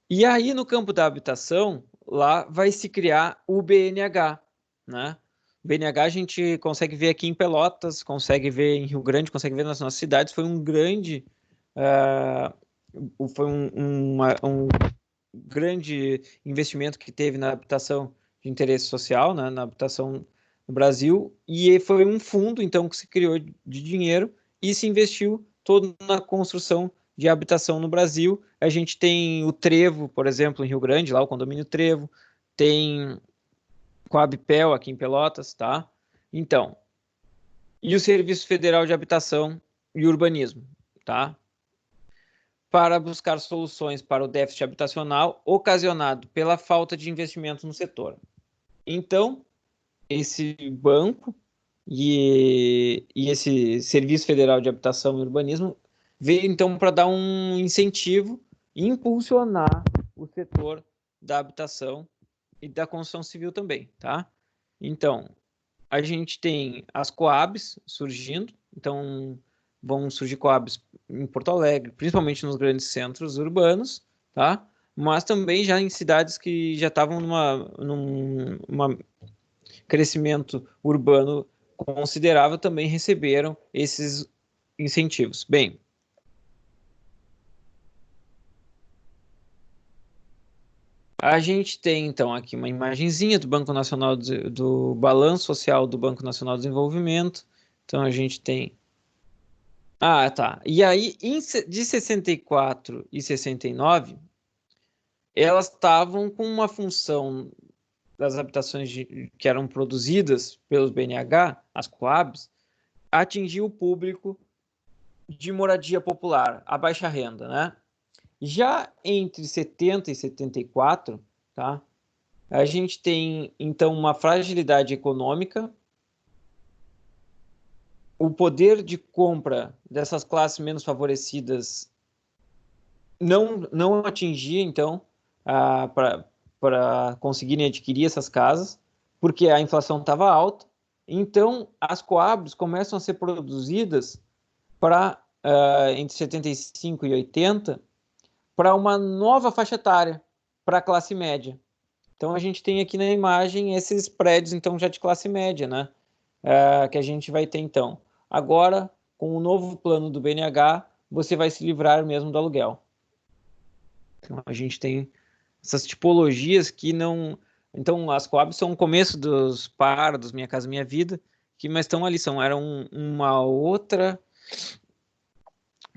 E aí, no campo da habitação, lá vai se criar o BNH, né? O BNH a gente consegue ver aqui em Pelotas, consegue ver em Rio Grande, consegue ver nas nossas cidades, foi um grande... foi um grande investimento que teve na habitação de interesse social, né? Na habitação no Brasil, e foi um fundo, então, que se criou de dinheiro e se investiu todo na construção de habitação no Brasil. A gente tem o Trevo, por exemplo, em Rio Grande, lá o condomínio Trevo, tem Coabpel aqui em Pelotas, tá? Então, e o Serviço Federal de Habitação e Urbanismo, tá? Para buscar soluções para o déficit habitacional ocasionado pela falta de investimento no setor. Então, esse banco e esse Serviço Federal de Habitação e Urbanismo veio, então, para dar um incentivo e impulsionar o setor da habitação e da construção civil também, tá? Então, a gente tem as Coabs surgindo, então vão surgir Coabs em Porto Alegre, principalmente nos grandes centros urbanos, tá? Mas também já em cidades que já estavam num crescimento urbano considerável, também receberam esses incentivos. Bem, a gente tem, então, aqui uma imagenzinha do Banco Nacional, do Balanço Social do Banco Nacional de Desenvolvimento. Então, a gente tem... Ah, tá. E aí, de 64 e 69, elas estavam com uma função das habitações que eram produzidas pelos BNH, as Coabs, atingir o público de moradia popular, a baixa renda, né? Já entre 70 e 74, tá? A gente tem, então, uma fragilidade econômica, o poder de compra dessas classes menos favorecidas não atingia, então, para conseguirem adquirir essas casas, porque a inflação estava alta. Então, as Coabs começam a ser produzidas entre 75 e 80 para uma nova faixa etária, para a classe média. Então, a gente tem aqui na imagem esses prédios, então, já de classe média, né? Que a gente vai ter, então. Agora, com o novo plano do BNH, você vai se livrar mesmo do aluguel. Então, a gente tem essas tipologias que não... Então, as Coabs são o começo dos PAR, dos Minha Casa Minha Vida, mas estão ali, eram uma outra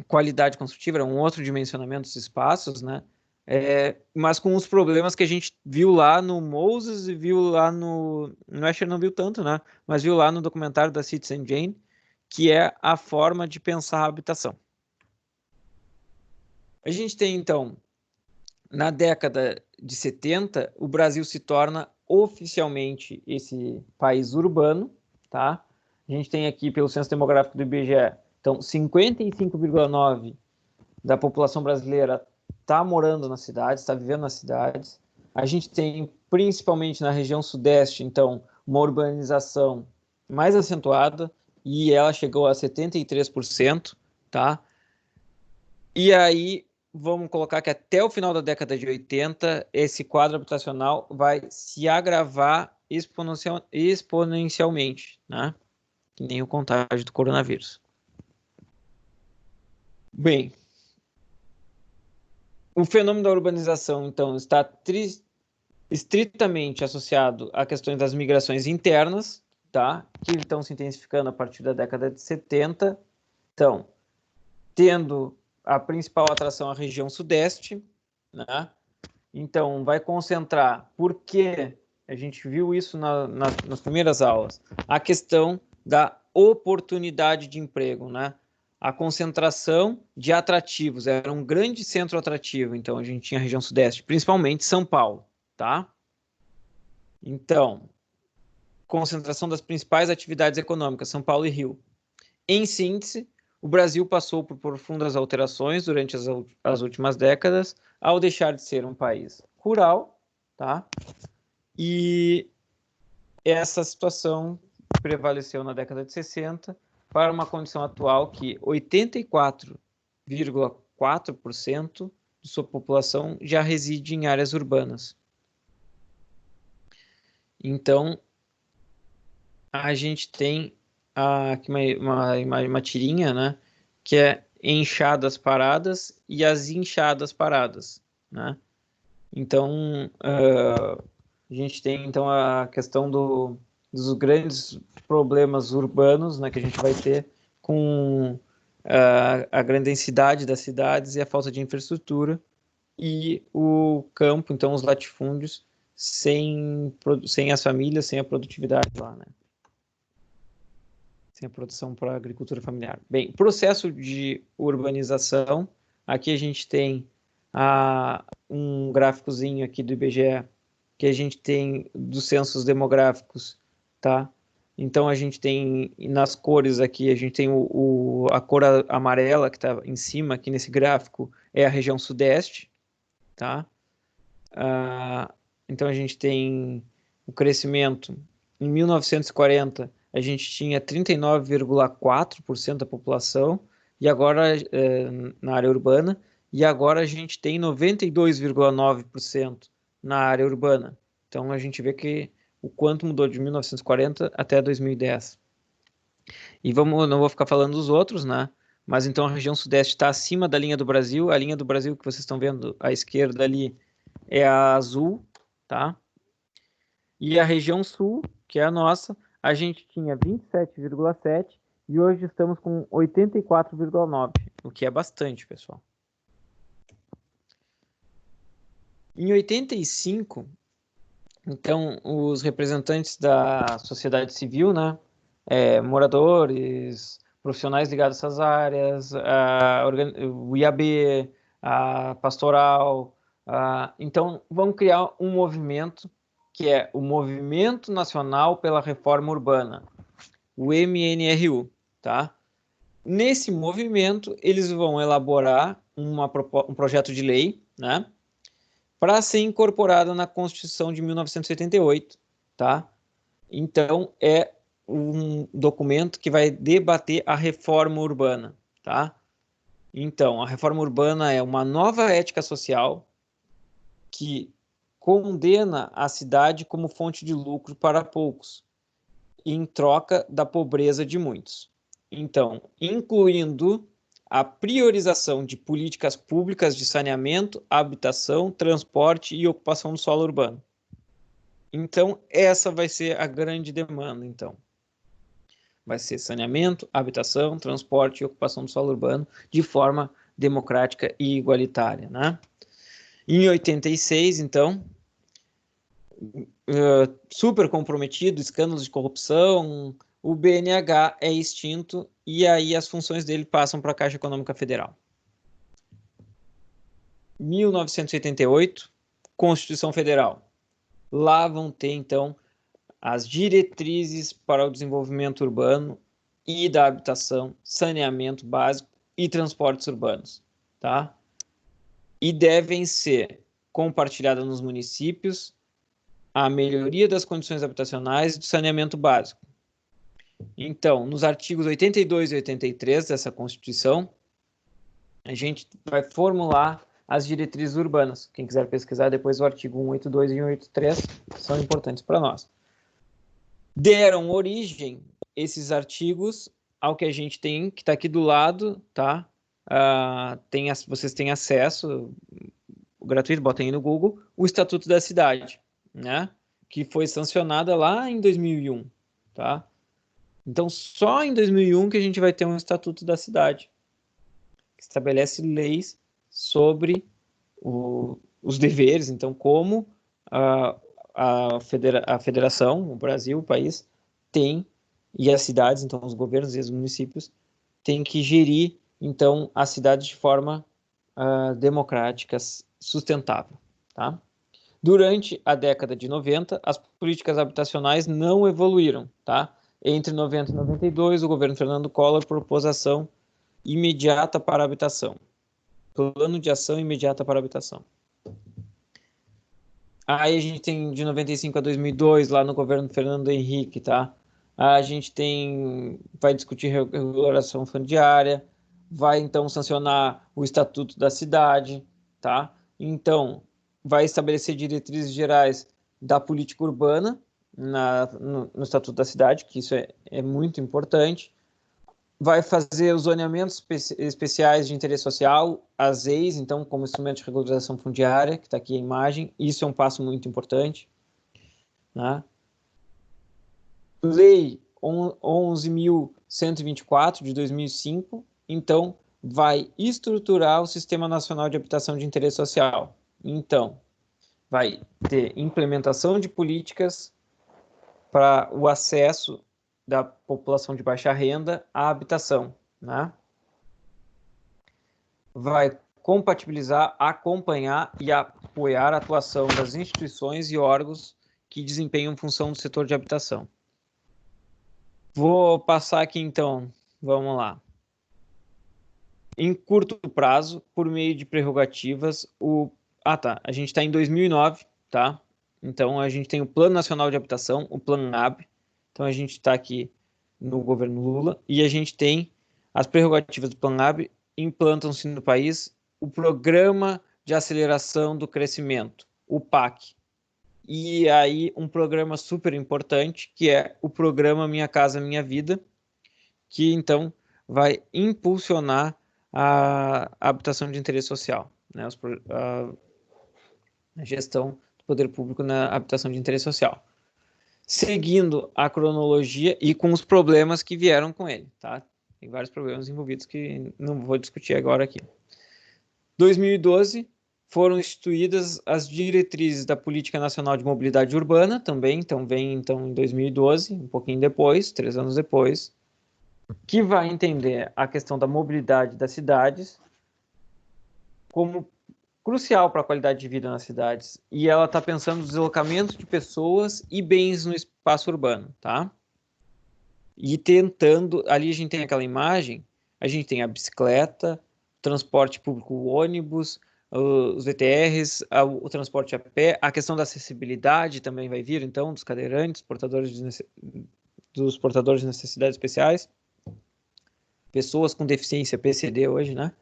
qualidade construtiva, era um outro dimensionamento dos espaços, né? Mas com os problemas que a gente viu lá no Moses e viu lá no Asher não viu tanto, né? Mas viu lá no documentário da Citizen Jane, que é a forma de pensar a habitação. A gente tem, então, na década de 70, o Brasil se torna oficialmente esse país urbano, tá? A gente tem aqui, pelo censo demográfico do IBGE, então, 55,9% da população brasileira está morando nas cidades, está vivendo nas cidades. A gente tem, principalmente na região sudeste, então, uma urbanização mais acentuada, e ela chegou a 73%, tá? E aí, vamos colocar que até o final da década de 80, esse quadro habitacional vai se agravar exponencialmente, né? que nem o contágio do coronavírus. Bem, o fenômeno da urbanização, então, está estritamente associado a questões das migrações internas, tá? Que estão se intensificando a partir da década de 70. Então, tendo a principal atração a região sudeste, né? Então, vai concentrar, porque a gente viu isso nas primeiras aulas, a questão da oportunidade de emprego, né? A concentração de atrativos, era um grande centro atrativo, então a gente tinha a região sudeste, principalmente São Paulo, tá? Então, concentração das principais atividades econômicas, São Paulo e Rio. Em síntese, o Brasil passou por profundas alterações durante as últimas décadas, ao deixar de ser um país rural, tá? E essa situação prevaleceu na década de 60 para uma condição atual que 84,4% de sua população já reside em áreas urbanas. Então, a gente tem aqui uma tirinha, né, que é enxadas paradas e as inchadas paradas, né? Então, a gente tem então a questão dos grandes problemas urbanos, né, que a gente vai ter com a grande densidade das cidades e a falta de infraestrutura, e o campo, então os latifúndios, sem as famílias, sem a produtividade lá, né? Sem a produção para a agricultura familiar. Bem, processo de urbanização, aqui a gente tem um gráficozinho aqui do IBGE, que a gente tem dos censos demográficos, tá? Então, a gente tem, nas cores aqui, a gente tem a cor amarela, que está em cima, aqui nesse gráfico, é a região sudeste, tá? Então, a gente tem o crescimento. Em 1940, a gente tinha 39,4% da população, e agora, na área urbana, e agora a gente tem 92,9% na área urbana. Então, a gente vê que o quanto mudou de 1940 até 2010. E não vou ficar falando dos outros, né? Mas então a região sudeste está acima da linha do Brasil. A linha do Brasil que vocês estão vendo à esquerda ali é a azul, tá? E a região sul, que é a nossa, a gente tinha 27,7% e hoje estamos com 84,9%, o que é bastante, pessoal. Em 85, então, os representantes da sociedade civil, né, moradores, profissionais ligados a essas áreas, o IAB, a pastoral, então vão criar um movimento que é o Movimento Nacional pela Reforma Urbana, o MNRU, tá? Nesse movimento, eles vão elaborar um projeto de lei, né, para ser incorporada na Constituição de 1988, tá? Então, é um documento que vai debater a reforma urbana, tá? Então, a reforma urbana é uma nova ética social que condena a cidade como fonte de lucro para poucos, em troca da pobreza de muitos. Então, incluindo a priorização de políticas públicas de saneamento, habitação, transporte e ocupação do solo urbano. Então, essa vai ser a grande demanda, então. Vai ser saneamento, habitação, transporte e ocupação do solo urbano de forma democrática e igualitária, né? Em 86, então, super comprometido, escândalos de corrupção, o BNH é extinto e aí as funções dele passam para a Caixa Econômica Federal. 1988, Constituição Federal. Lá vão ter, então, as diretrizes para o desenvolvimento urbano e da habitação, saneamento básico e transportes urbanos, tá? E devem ser compartilhadas nos municípios a melhoria das condições habitacionais e do saneamento básico. Então, nos artigos 82 e 83 dessa Constituição, a gente vai formular as diretrizes urbanas. Quem quiser pesquisar depois, o artigo 182 e 183 são importantes para nós. Deram origem esses artigos ao que a gente tem, que está aqui do lado, tá? Vocês têm acesso gratuito, botem aí no Google, o Estatuto da Cidade, né? Que foi sancionada lá em 2001, tá? Então, só em 2001 que a gente vai ter um Estatuto da Cidade, que estabelece leis sobre os deveres, então, como a federação, o Brasil, o país, tem, e as cidades, então, os governos e os municípios, têm que gerir, então, a cidade de forma democrática, sustentável, tá? Durante a década de 90, as políticas habitacionais não evoluíram, tá? Entre 90 e 92, o governo Fernando Collor propôs ação imediata para a habitação. Plano de ação imediata para a habitação. Aí a gente tem de 95 a 2002, lá no governo Fernando Henrique, tá? A gente vai discutir regulação fundiária, vai então sancionar o Estatuto da Cidade, tá? Então, vai estabelecer diretrizes gerais da política urbana no Estatuto da Cidade, que isso é muito importante. Vai fazer os zoneamentos especiais de interesse social, as EIs, então, como instrumento de regularização fundiária, que está aqui a imagem. Isso é um passo muito importante, né? Lei 11.124, de 2005, então, vai estruturar o Sistema Nacional de Habitação de Interesse Social. Então, vai ter implementação de políticas para o acesso da população de baixa renda à habitação, né? Vai compatibilizar, acompanhar e apoiar a atuação das instituições e órgãos que desempenham função do setor de habitação. Vou passar aqui, então, vamos lá. Em curto prazo, por meio de prerrogativas, a gente está em 2009, tá? Então, a gente tem o Plano Nacional de Habitação, o Plano NAB. Então, a gente está aqui no governo Lula e a gente tem as prerrogativas do Plano NAB, implantam-se no país o Programa de Aceleração do Crescimento, o PAC. E aí, um programa super importante, que é o Programa Minha Casa Minha Vida, que, então, vai impulsionar a habitação de interesse social, né? A gestão do poder público na habitação de interesse social. Seguindo a cronologia e com os problemas que vieram com ele, tá? Tem vários problemas envolvidos que não vou discutir agora aqui. 2012, foram instituídas as diretrizes da Política Nacional de Mobilidade Urbana, também, então vem em 2012, um pouquinho depois, 3 anos depois, que vai entender a questão da mobilidade das cidades como crucial para a qualidade de vida nas cidades. E ela está pensando no deslocamento de pessoas e bens no espaço urbano, tá? E tentando, ali a gente tem aquela imagem, a gente tem a bicicleta, transporte público, o ônibus, os VTRs, o transporte a pé, a questão da acessibilidade também vai vir, então, dos cadeirantes, dos portadores de necessidades especiais, pessoas com deficiência PCD hoje, né?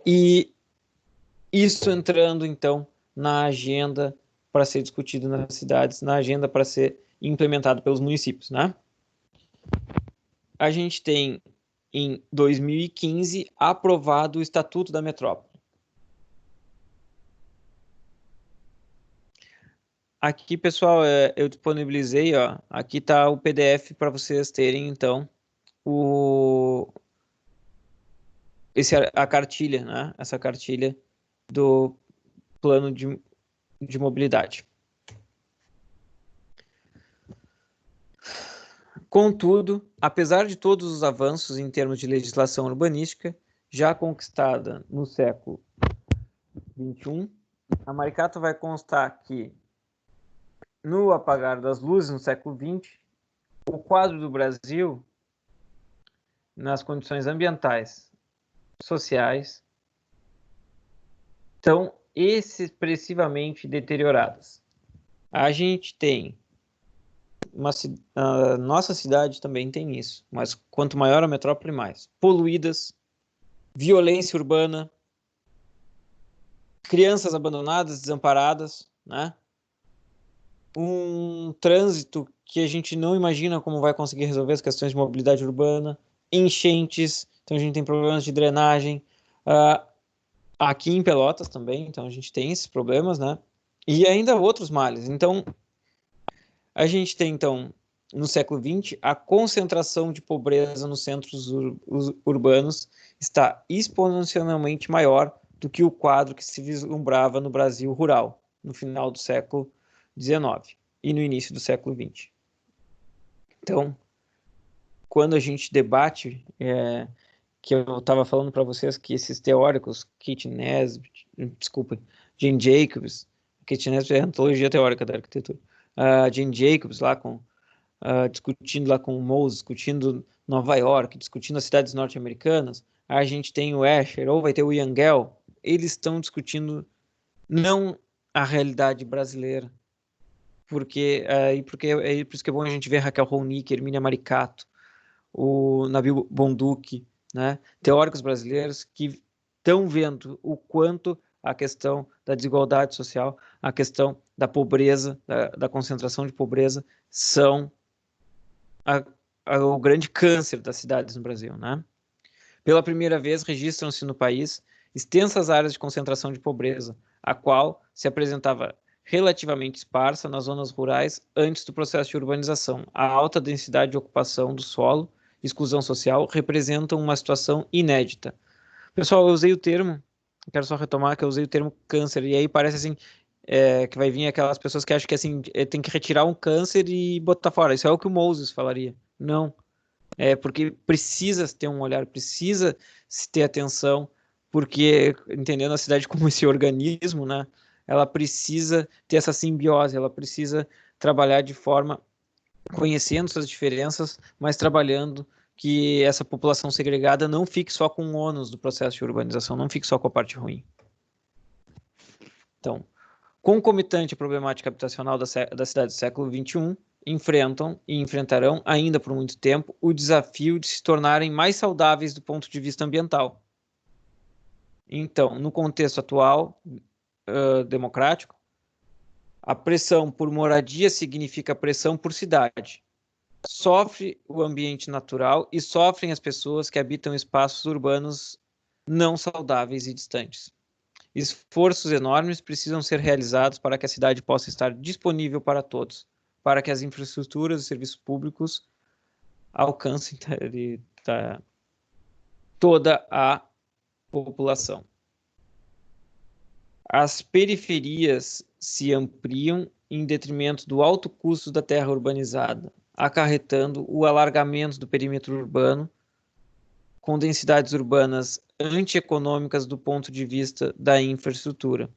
E isso entrando, então, na agenda para ser discutido nas cidades, na agenda para ser implementado pelos municípios, né? A gente tem, em 2015, aprovado o Estatuto da Metrópole. Aqui, pessoal, eu disponibilizei, ó, aqui está o PDF para vocês terem, então, a cartilha, né? Essa cartilha do plano de mobilidade. Contudo, apesar de todos os avanços em termos de legislação urbanística já conquistada no século XXI, a Maricato vai constar que, no apagar das luzes no século XX, o quadro do Brasil, nas condições ambientais, sociais, estão expressivamente deterioradas. A gente tem a nossa cidade também tem isso, mas quanto maior a metrópole, mais poluídas, violência urbana, crianças abandonadas, desamparadas, né? Um trânsito que a gente não imagina como vai conseguir resolver as questões de mobilidade urbana, enchentes, então a gente tem problemas de drenagem, aqui em Pelotas também, então a gente tem esses problemas, né? E ainda outros males. Então, a gente tem, então, no século XX, a concentração de pobreza nos centros urbanos está exponencialmente maior do que o quadro que se vislumbrava no Brasil rural, no final do século XIX e no início do século XX. Então, quando a gente debate, que eu estava falando para vocês que esses teóricos, Keith Nesbitt, Jane Jacobs, Keith Nesbitt é a antologia teórica da arquitetura, Jane Jacobs lá discutindo lá com o Moses, discutindo Nova York, discutindo as cidades norte-americanas, a gente tem o Escher, ou vai ter o Yangel, eles estão discutindo não a realidade brasileira, porque por isso que é bom a gente ver Raquel Ronick, Hermínia Maricato, o Nabil Bonduki, né? Teóricos brasileiros que estão vendo o quanto a questão da desigualdade social, a questão da pobreza, da concentração de pobreza, são o grande câncer das cidades no Brasil, né? Pela primeira vez, registram-se no país extensas áreas de concentração de pobreza, a qual se apresentava relativamente esparsa nas zonas rurais antes do processo de urbanização. A alta densidade de ocupação do solo, exclusão social, representam uma situação inédita. Pessoal, eu usei o termo, quero só retomar que eu usei o termo câncer, e aí parece assim, que vai vir aquelas pessoas que acham que assim, tem que retirar um câncer e botar fora. Isso é o que o Moses falaria. Não. Porque precisa ter um olhar, precisa se ter atenção, porque entendendo a cidade como esse organismo, né, ela precisa ter essa simbiose, ela precisa trabalhar de forma, conhecendo suas diferenças, mas trabalhando que essa população segregada não fique só com o ônus do processo de urbanização, não fique só com a parte ruim. Então, concomitante à problemática habitacional da cidade do século XXI, enfrentam e enfrentarão ainda por muito tempo o desafio de se tornarem mais saudáveis do ponto de vista ambiental. Então, no contexto atual democrático, a pressão por moradia significa pressão por cidade. Sofre o ambiente natural e sofrem as pessoas que habitam espaços urbanos não saudáveis e distantes. Esforços enormes precisam ser realizados para que a cidade possa estar disponível para todos, para que as infraestruturas e serviços públicos alcancem toda a população. As periferias se ampliam em detrimento do alto custo da terra urbanizada, acarretando o alargamento do perímetro urbano, com densidades urbanas antieconômicas do ponto de vista da infraestrutura.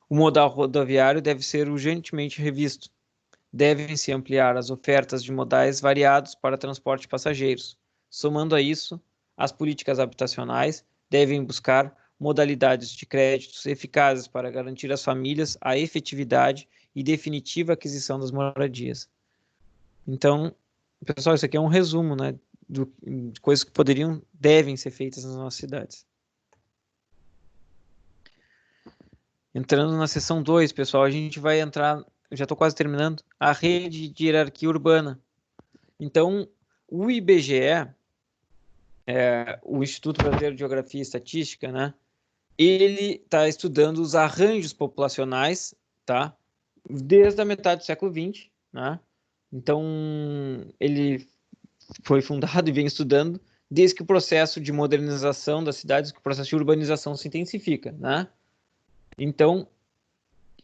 O modal rodoviário deve ser urgentemente revisto. Devem-se ampliar as ofertas de modais variados para transporte de passageiros. Somando a isso, as políticas habitacionais devem buscar modalidades de créditos eficazes para garantir às famílias a efetividade e definitiva aquisição das moradias. Então, pessoal, isso aqui é um resumo, né, de coisas que devem ser feitas nas nossas cidades. Entrando na seção 2, pessoal, a gente vai entrar, já estou quase terminando, a rede de hierarquia urbana. Então, o IBGE, o Instituto Brasileiro de Geografia e Estatística, né, ele está estudando os arranjos populacionais, tá, desde a metade do século XX, né. Então, ele foi fundado e vem estudando desde que o processo de modernização das cidades, que o processo de urbanização se intensifica, né? Então,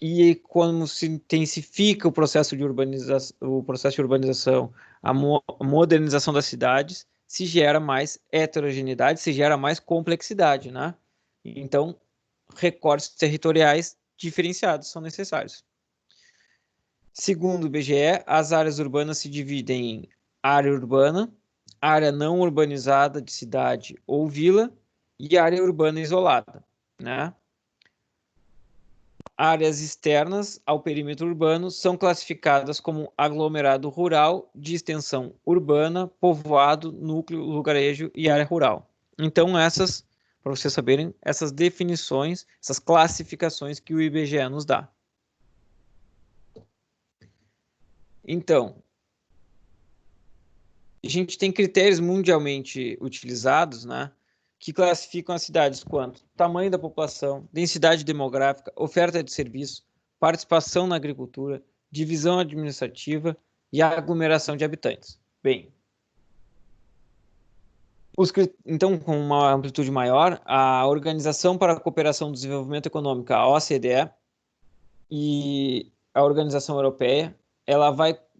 e quando se intensifica o processo de urbanização, a modernização das cidades, se gera mais heterogeneidade, se gera mais complexidade, né? Então, recortes territoriais diferenciados são necessários. Segundo o IBGE, as áreas urbanas se dividem em área urbana, área não urbanizada de cidade ou vila e área urbana isolada, né? Áreas externas ao perímetro urbano são classificadas como aglomerado rural de extensão urbana, povoado, núcleo, lugarejo e área rural. Então, essas, para vocês saberem, essas definições, essas classificações que o IBGE nos dá. Então, a gente tem critérios mundialmente utilizados, né, que classificam as cidades quanto tamanho da população, densidade demográfica, oferta de serviço, participação na agricultura, divisão administrativa e aglomeração de habitantes. Bem, então, com uma amplitude maior, a Organização para a Cooperação e Desenvolvimento Econômico, a OCDE, e a Organização Europeia,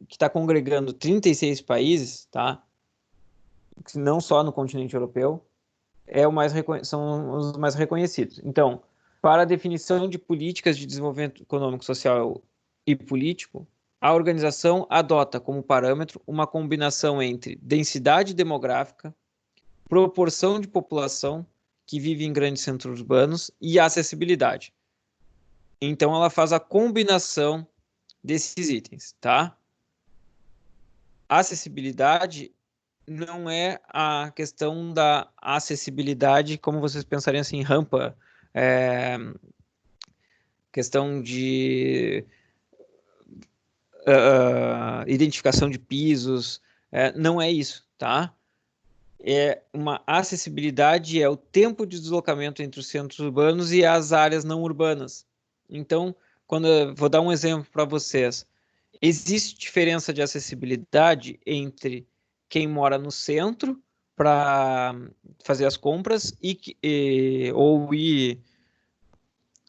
que está congregando 36 países, tá? Não só no continente europeu, são os mais reconhecidos. Então, para a definição de políticas de desenvolvimento econômico, social e político, a organização adota como parâmetro uma combinação entre densidade demográfica, proporção de população que vive em grandes centros urbanos e acessibilidade. Então, ela faz a combinação desses itens, tá? Acessibilidade não é a questão da acessibilidade, como vocês pensariam assim, rampa, questão de identificação de pisos, não é isso, tá? Uma acessibilidade é o tempo de deslocamento entre os centros urbanos e as áreas não urbanas. Então, vou dar um exemplo para vocês. Existe diferença de acessibilidade entre quem mora no centro para fazer as compras ou ir,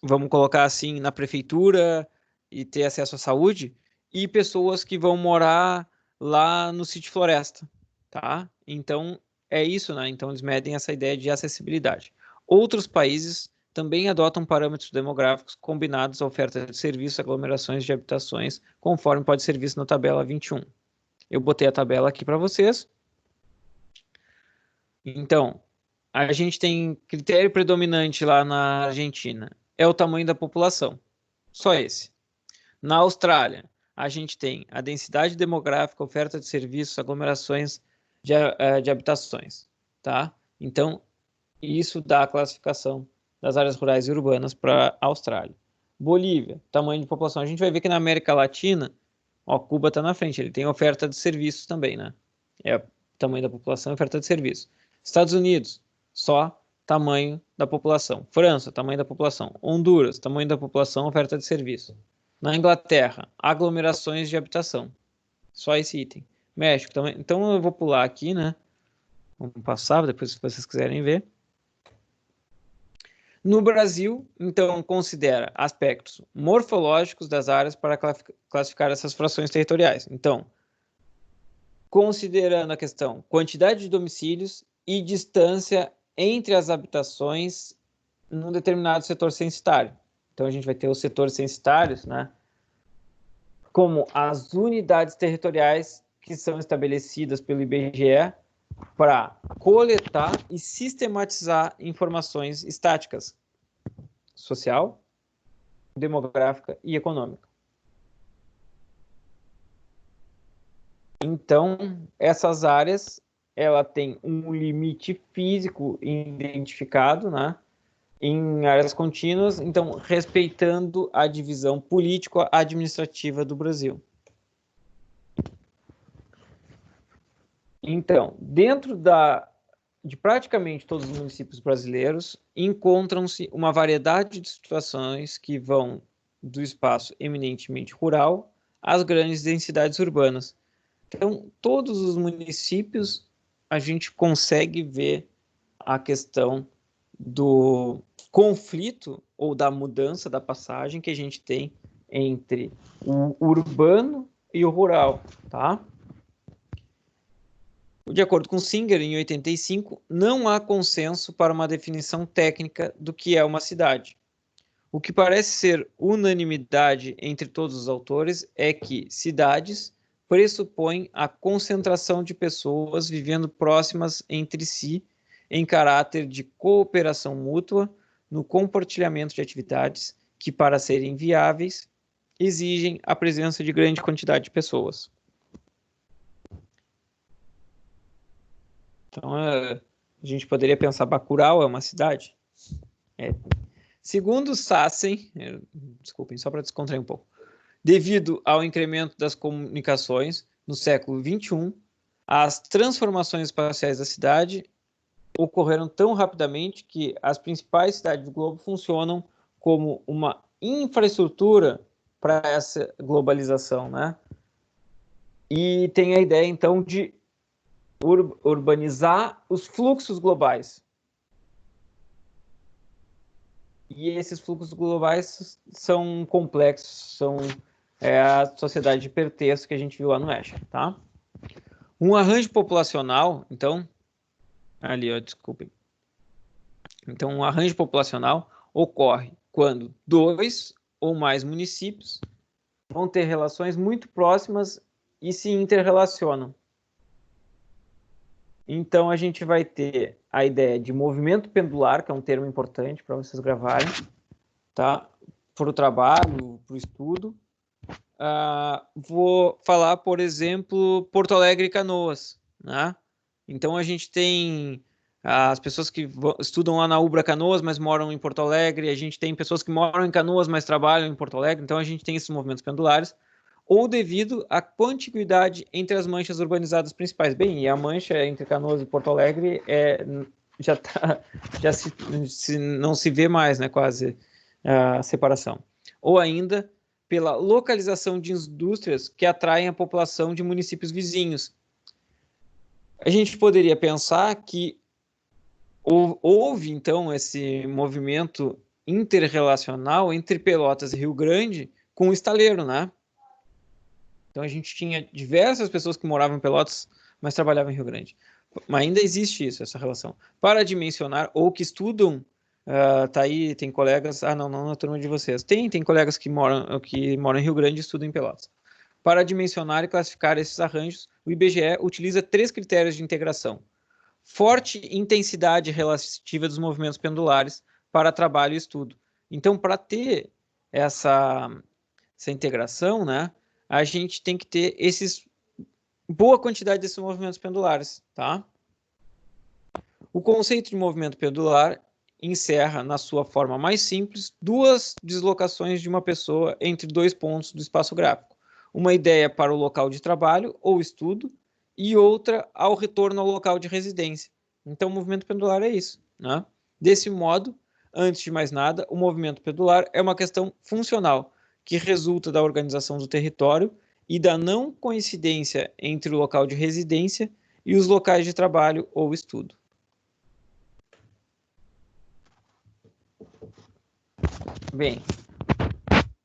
vamos colocar assim, na prefeitura e ter acesso à saúde, e pessoas que vão morar lá no sítio floresta, tá? Então, é isso, né? Então, eles medem essa ideia de acessibilidade. Outros países também adotam parâmetros demográficos combinados à oferta de serviços, aglomerações de habitações, conforme pode ser visto na tabela 21. Eu botei a tabela aqui para vocês. Então, a gente tem critério predominante lá na Argentina, é o tamanho da população. Só esse. Na Austrália, a gente tem a densidade demográfica, oferta de serviços, aglomerações de habitações, tá? Então, isso dá a classificação das áreas rurais e urbanas para a Austrália. Bolívia, tamanho de população. A gente vai ver que na América Latina, Cuba está na frente, ele tem oferta de serviços também, né? É tamanho da população e oferta de serviços. Estados Unidos, só tamanho da população. França, tamanho da população. Honduras, tamanho da população, oferta de serviço. Na Inglaterra, aglomerações de habitação. Só esse item. México também. Então eu vou pular aqui, né? Vamos passar, depois se vocês quiserem ver. No Brasil, então, considera aspectos morfológicos das áreas para classificar essas frações territoriais. Então, considerando a questão quantidade de domicílios e distância entre as habitações num determinado setor censitário. Então, a gente vai ter os setores censitários, né? Como as unidades territoriais que são estabelecidas pelo IBGE para coletar e sistematizar informações estáticas, social, demográfica e econômica. Então, essas áreas, ela tem um limite físico identificado, né, em áreas contínuas, então, respeitando a divisão político-administrativa do Brasil. Então, dentro de praticamente todos os municípios brasileiros, encontram-se uma variedade de situações que vão do espaço eminentemente rural às grandes densidades urbanas. Então, todos os municípios, a gente consegue ver a questão do conflito ou da mudança da passagem que a gente tem entre o urbano e o rural, tá? De acordo com Singer, em 85, não há consenso para uma definição técnica do que é uma cidade. O que parece ser unanimidade entre todos os autores é que cidades pressupõem a concentração de pessoas vivendo próximas entre si em caráter de cooperação mútua no compartilhamento de atividades que, para serem viáveis, exigem a presença de grande quantidade de pessoas. Então, a gente poderia pensar Bacurau é uma cidade? Segundo Sassen, desculpem, só para descontrair um pouco, devido ao incremento das comunicações no século XXI, as transformações espaciais da cidade ocorreram tão rapidamente que as principais cidades do globo funcionam como uma infraestrutura para essa globalização, né? E tem a ideia, então, de urbanizar os fluxos globais. E esses fluxos globais são complexos, são a sociedade de hipertexto que a gente viu lá no Escher, tá? Um arranjo populacional, então, ali, ó, desculpem. Então, um arranjo populacional ocorre quando 2 ou mais municípios vão ter relações muito próximas e se interrelacionam. Então, a gente vai ter a ideia de movimento pendular, que é um termo importante para vocês gravarem, tá? Para o trabalho, para o estudo. Vou falar, por exemplo, Porto Alegre e Canoas, né? Então, a gente tem as pessoas que estudam lá na UBRA Canoas, mas moram em Porto Alegre. A gente tem pessoas que moram em Canoas, mas trabalham em Porto Alegre. Então, a gente tem esses movimentos pendulares, ou devido à contiguidade entre as manchas urbanizadas principais. Bem, e a mancha entre Canoas e Porto Alegre não se vê mais, né, quase a separação. Ou ainda pela localização de indústrias que atraem a população de municípios vizinhos. A gente poderia pensar que houve, então, esse movimento interrelacional entre Pelotas e Rio Grande com o estaleiro, né? Então, a gente tinha diversas pessoas que moravam em Pelotas, mas trabalhavam em Rio Grande. Mas ainda existe isso, essa relação. Para dimensionar, ou que estudam, tá aí, tem colegas... não na turma de vocês. Tem colegas que moram em Rio Grande e estudam em Pelotas. Para dimensionar e classificar esses arranjos, o IBGE utiliza 3 critérios de integração. Forte intensidade relativa dos movimentos pendulares para trabalho e estudo. Então, para ter essa integração, né, a gente tem que ter boa quantidade desses movimentos pendulares, tá? O conceito de movimento pendular encerra, na sua forma mais simples, 2 deslocações de uma pessoa entre 2 pontos do espaço gráfico. Uma ideia para o local de trabalho ou estudo e outra ao retorno ao local de residência. Então, o movimento pendular é isso, né? Desse modo, antes de mais nada, o movimento pendular é uma questão funcional, que resulta da organização do território e da não coincidência entre o local de residência e os locais de trabalho ou estudo. Bem,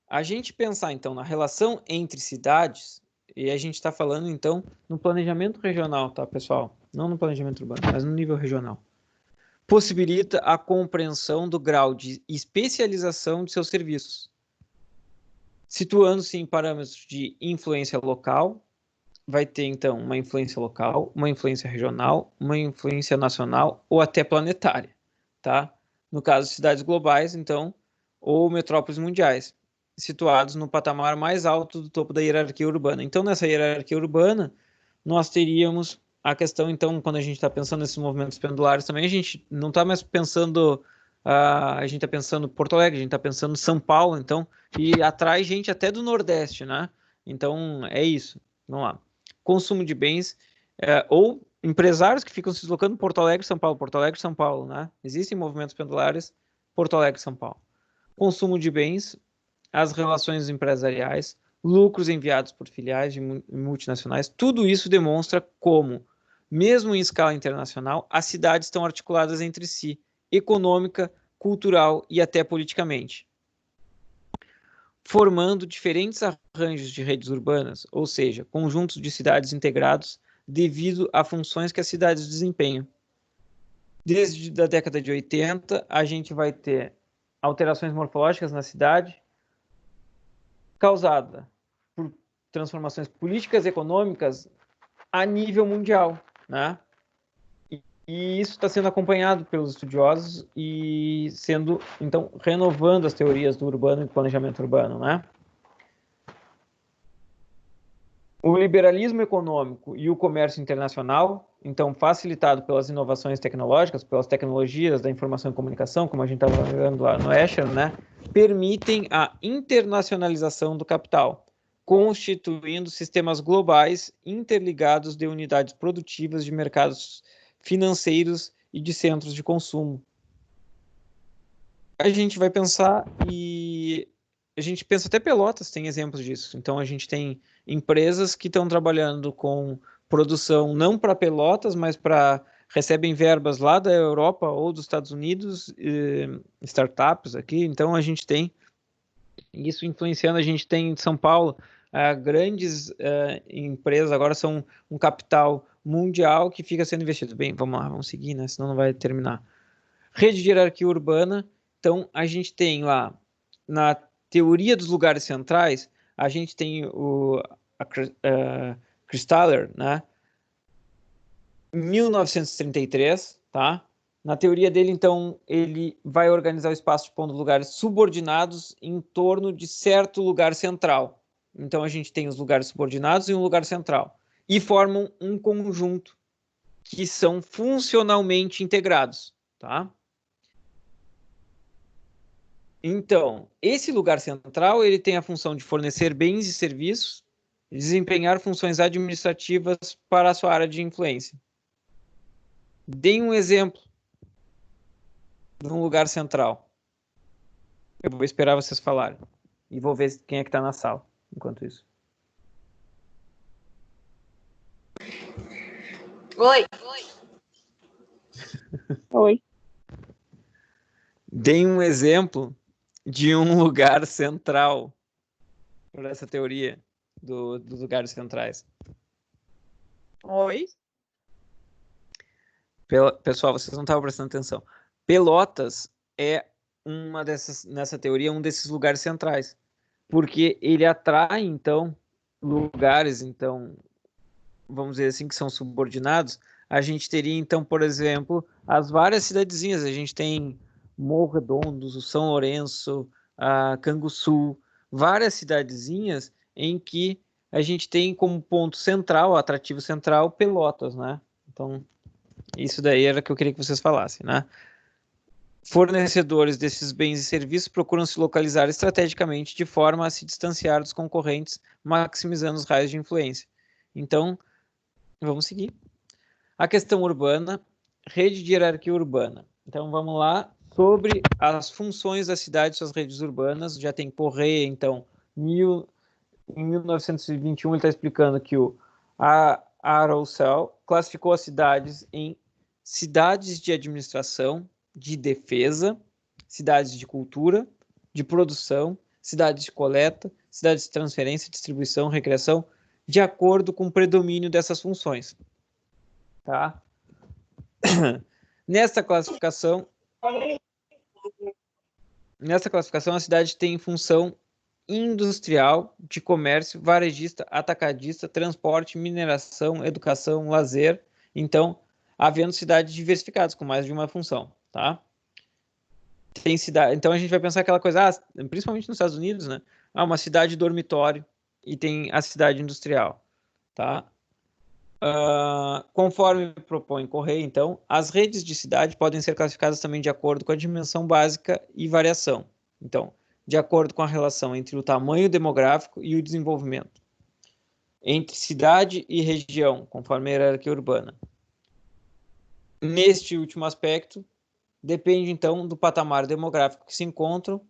a gente pensar, então, na relação entre cidades, e a gente está falando, então, no planejamento regional, tá, pessoal? Não no planejamento urbano, mas no nível regional. Possibilita a compreensão do grau de especialização de seus serviços, situando-se em parâmetros de influência local. Vai ter, então, uma influência local, uma influência regional, uma influência nacional ou até planetária, tá? No caso de cidades globais, então, ou metrópoles mundiais, situados no patamar mais alto do topo da hierarquia urbana. Então, nessa hierarquia urbana, nós teríamos a questão, então, quando a gente está pensando nesses movimentos pendulares também, a gente não está mais pensando, a gente está pensando Porto Alegre, a gente está pensando São Paulo, então, e atrai gente até do Nordeste, né? Então, é isso. Vamos lá. Consumo de bens, ou empresários que ficam se deslocando Porto Alegre, São Paulo, né? Existem movimentos pendulares Porto Alegre, São Paulo. Consumo de bens, as relações empresariais, lucros enviados por filiais de multinacionais, tudo isso demonstra como, mesmo em escala internacional, as cidades estão articuladas entre si, econômica, cultural e até politicamente, formando diferentes arranjos de redes urbanas, ou seja, conjuntos de cidades integrados devido a funções que as cidades desempenham. Desde a década de 80, a gente vai ter alterações morfológicas na cidade, causada por transformações políticas e econômicas a nível mundial, né? E isso está sendo acompanhado pelos estudiosos e sendo, então, renovando as teorias do urbano e do planejamento urbano, né? O liberalismo econômico e o comércio internacional, então, facilitado pelas inovações tecnológicas, pelas tecnologias da informação e comunicação, como a gente estava vendo lá no Escher, né? Permitem a internacionalização do capital, constituindo sistemas globais interligados de unidades produtivas de mercados financeiros e de centros de consumo. A gente vai pensar e a gente pensa até Pelotas tem exemplos disso. Então a gente tem empresas que estão trabalhando com produção não para Pelotas, mas recebem verbas lá da Europa ou dos Estados Unidos, startups aqui. Então a gente tem isso influenciando. A gente tem em São Paulo grandes empresas, agora são um capital mundial que fica sendo investido. Bem, vamos lá, vamos seguir, né? Senão não vai terminar. Rede de hierarquia urbana. Então, a gente tem lá, na teoria dos lugares centrais, a gente tem a Christaller, né? 1933, tá? Na teoria dele, então, ele vai organizar o espaço pondo lugares subordinados em torno de certo lugar central. Então, a gente tem os lugares subordinados e um lugar central. E formam um conjunto que são funcionalmente integrados, tá? Então, esse lugar central, ele tem a função de fornecer bens e serviços, desempenhar funções administrativas para a sua área de influência. Deem um exemplo de um lugar central. Eu vou esperar vocês falarem. E vou ver quem é que está na sala, enquanto isso. Oi. Oi. Deem um exemplo de um lugar central para essa teoria dos lugares centrais. Oi. Pessoal, vocês não estavam prestando atenção. Pelotas é nessa teoria, um desses lugares centrais, porque ele atrai, então, lugares, então, vamos dizer assim, que são subordinados. A gente teria, então, por exemplo, as várias cidadezinhas. A gente tem Morro Redondo, São Lourenço, Canguçu, várias cidadezinhas em que a gente tem como ponto central, atrativo central, Pelotas, né? Então, isso daí era o que eu queria que vocês falassem, né? Fornecedores desses bens e serviços procuram se localizar estrategicamente de forma a se distanciar dos concorrentes, maximizando os raios de influência. Então, vamos seguir. A questão urbana, rede de hierarquia urbana. Então, vamos lá. Sobre as funções da cidade e suas redes urbanas, já tem Correia, então, em 1921 ele está explicando que o Aroussel classificou as cidades em cidades de administração, de defesa, cidades de cultura, de produção, cidades de coleta, cidades de transferência, distribuição, recreação, de acordo com o predomínio dessas funções. Tá? Nessa classificação, a cidade tem função industrial, de comércio, varejista, atacadista, transporte, mineração, educação, lazer. Então, havendo cidades diversificadas com mais de uma função, tá? Tem cidade, então a gente vai pensar aquela coisa, principalmente nos Estados Unidos, né? Uma cidade dormitório e tem a cidade industrial, tá? Conforme propõe Correia, então, as redes de cidade podem ser classificadas também de acordo com a dimensão básica e variação. Então, de acordo com a relação entre o tamanho demográfico e o desenvolvimento. Entre cidade e região, conforme a hierarquia urbana. Neste último aspecto, depende, então, do patamar demográfico que se encontram.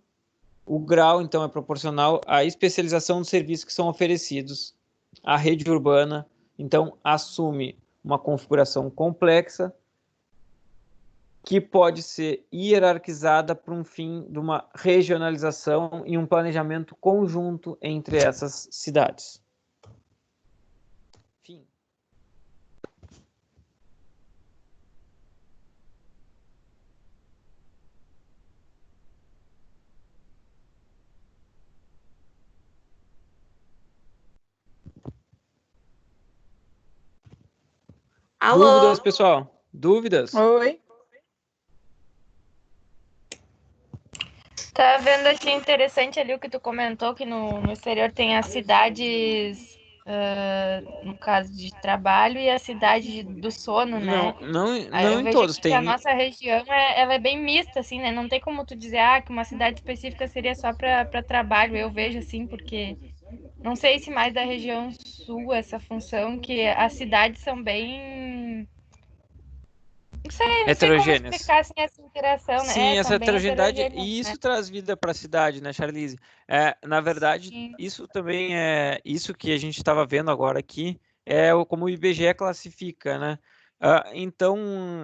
O grau, então, é proporcional à especialização dos serviços que são oferecidos. A rede urbana, então, assume uma configuração complexa que pode ser hierarquizada para um fim de uma regionalização e um planejamento conjunto entre essas cidades. Fim. Alô? Dúvidas, pessoal? Dúvidas? Oi. Tá vendo, achei interessante ali o que tu comentou, que no exterior tem as cidades, no caso de trabalho, e a cidade do sono, né? Não Eu em vejo todos. que a nossa região ela é bem mista, assim, né? Não tem como tu dizer que uma cidade específica seria só para trabalho. Eu vejo assim, porque Não sei se mais da região sul essa função, que as cidades são bem... Não sei como Heterogêneas. explicar assim, essa interação, né? Sim, essa São bem heterogeneidade, heterogêneas, e isso né? traz vida para a cidade, né, Charlize? Na verdade, Sim. isso também isso que a gente estava vendo agora aqui, como o IBGE classifica, né? Então,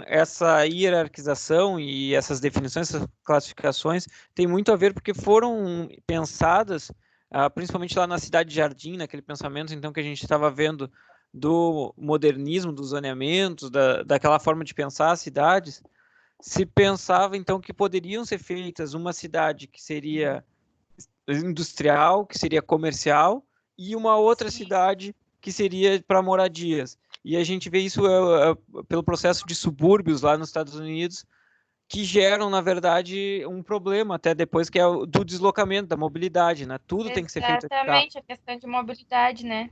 essa hierarquização e essas definições, essas classificações, tem muito a ver porque foram pensadas, principalmente lá na Cidade Jardim, naquele pensamento, então, que a gente estava vendo do modernismo, dos zoneamentos, daquela forma de pensar as cidades. Se pensava, então, que poderiam ser feitas uma cidade que seria industrial, que seria comercial, e uma outra cidade que seria para moradias. E a gente vê isso pelo processo de subúrbios lá nos Estados Unidos, que geram, na verdade, um problema até depois, que é o do deslocamento, da mobilidade, né? Tudo tem que ser feito de carro. Exatamente, a questão de mobilidade, né?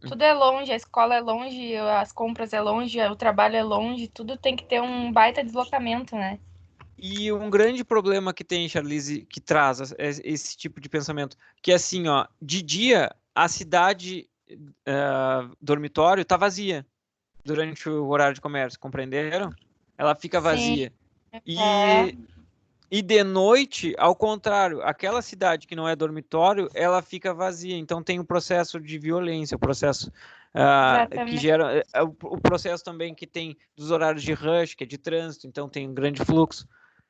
Tudo é longe, a escola é longe, as compras é longe, o trabalho é longe, tudo tem que ter um baita deslocamento, né? E um grande problema que tem, Charlize, que traz esse tipo de pensamento, que é assim, ó, de dia a cidade dormitório está vazia durante o horário de comércio, compreenderam? Ela fica vazia. E de noite, ao contrário, aquela cidade que não é dormitório, ela fica vazia. Então tem um processo de violência, o processo que gera o processo também que tem dos horários de rush, que é de trânsito, então tem um grande fluxo.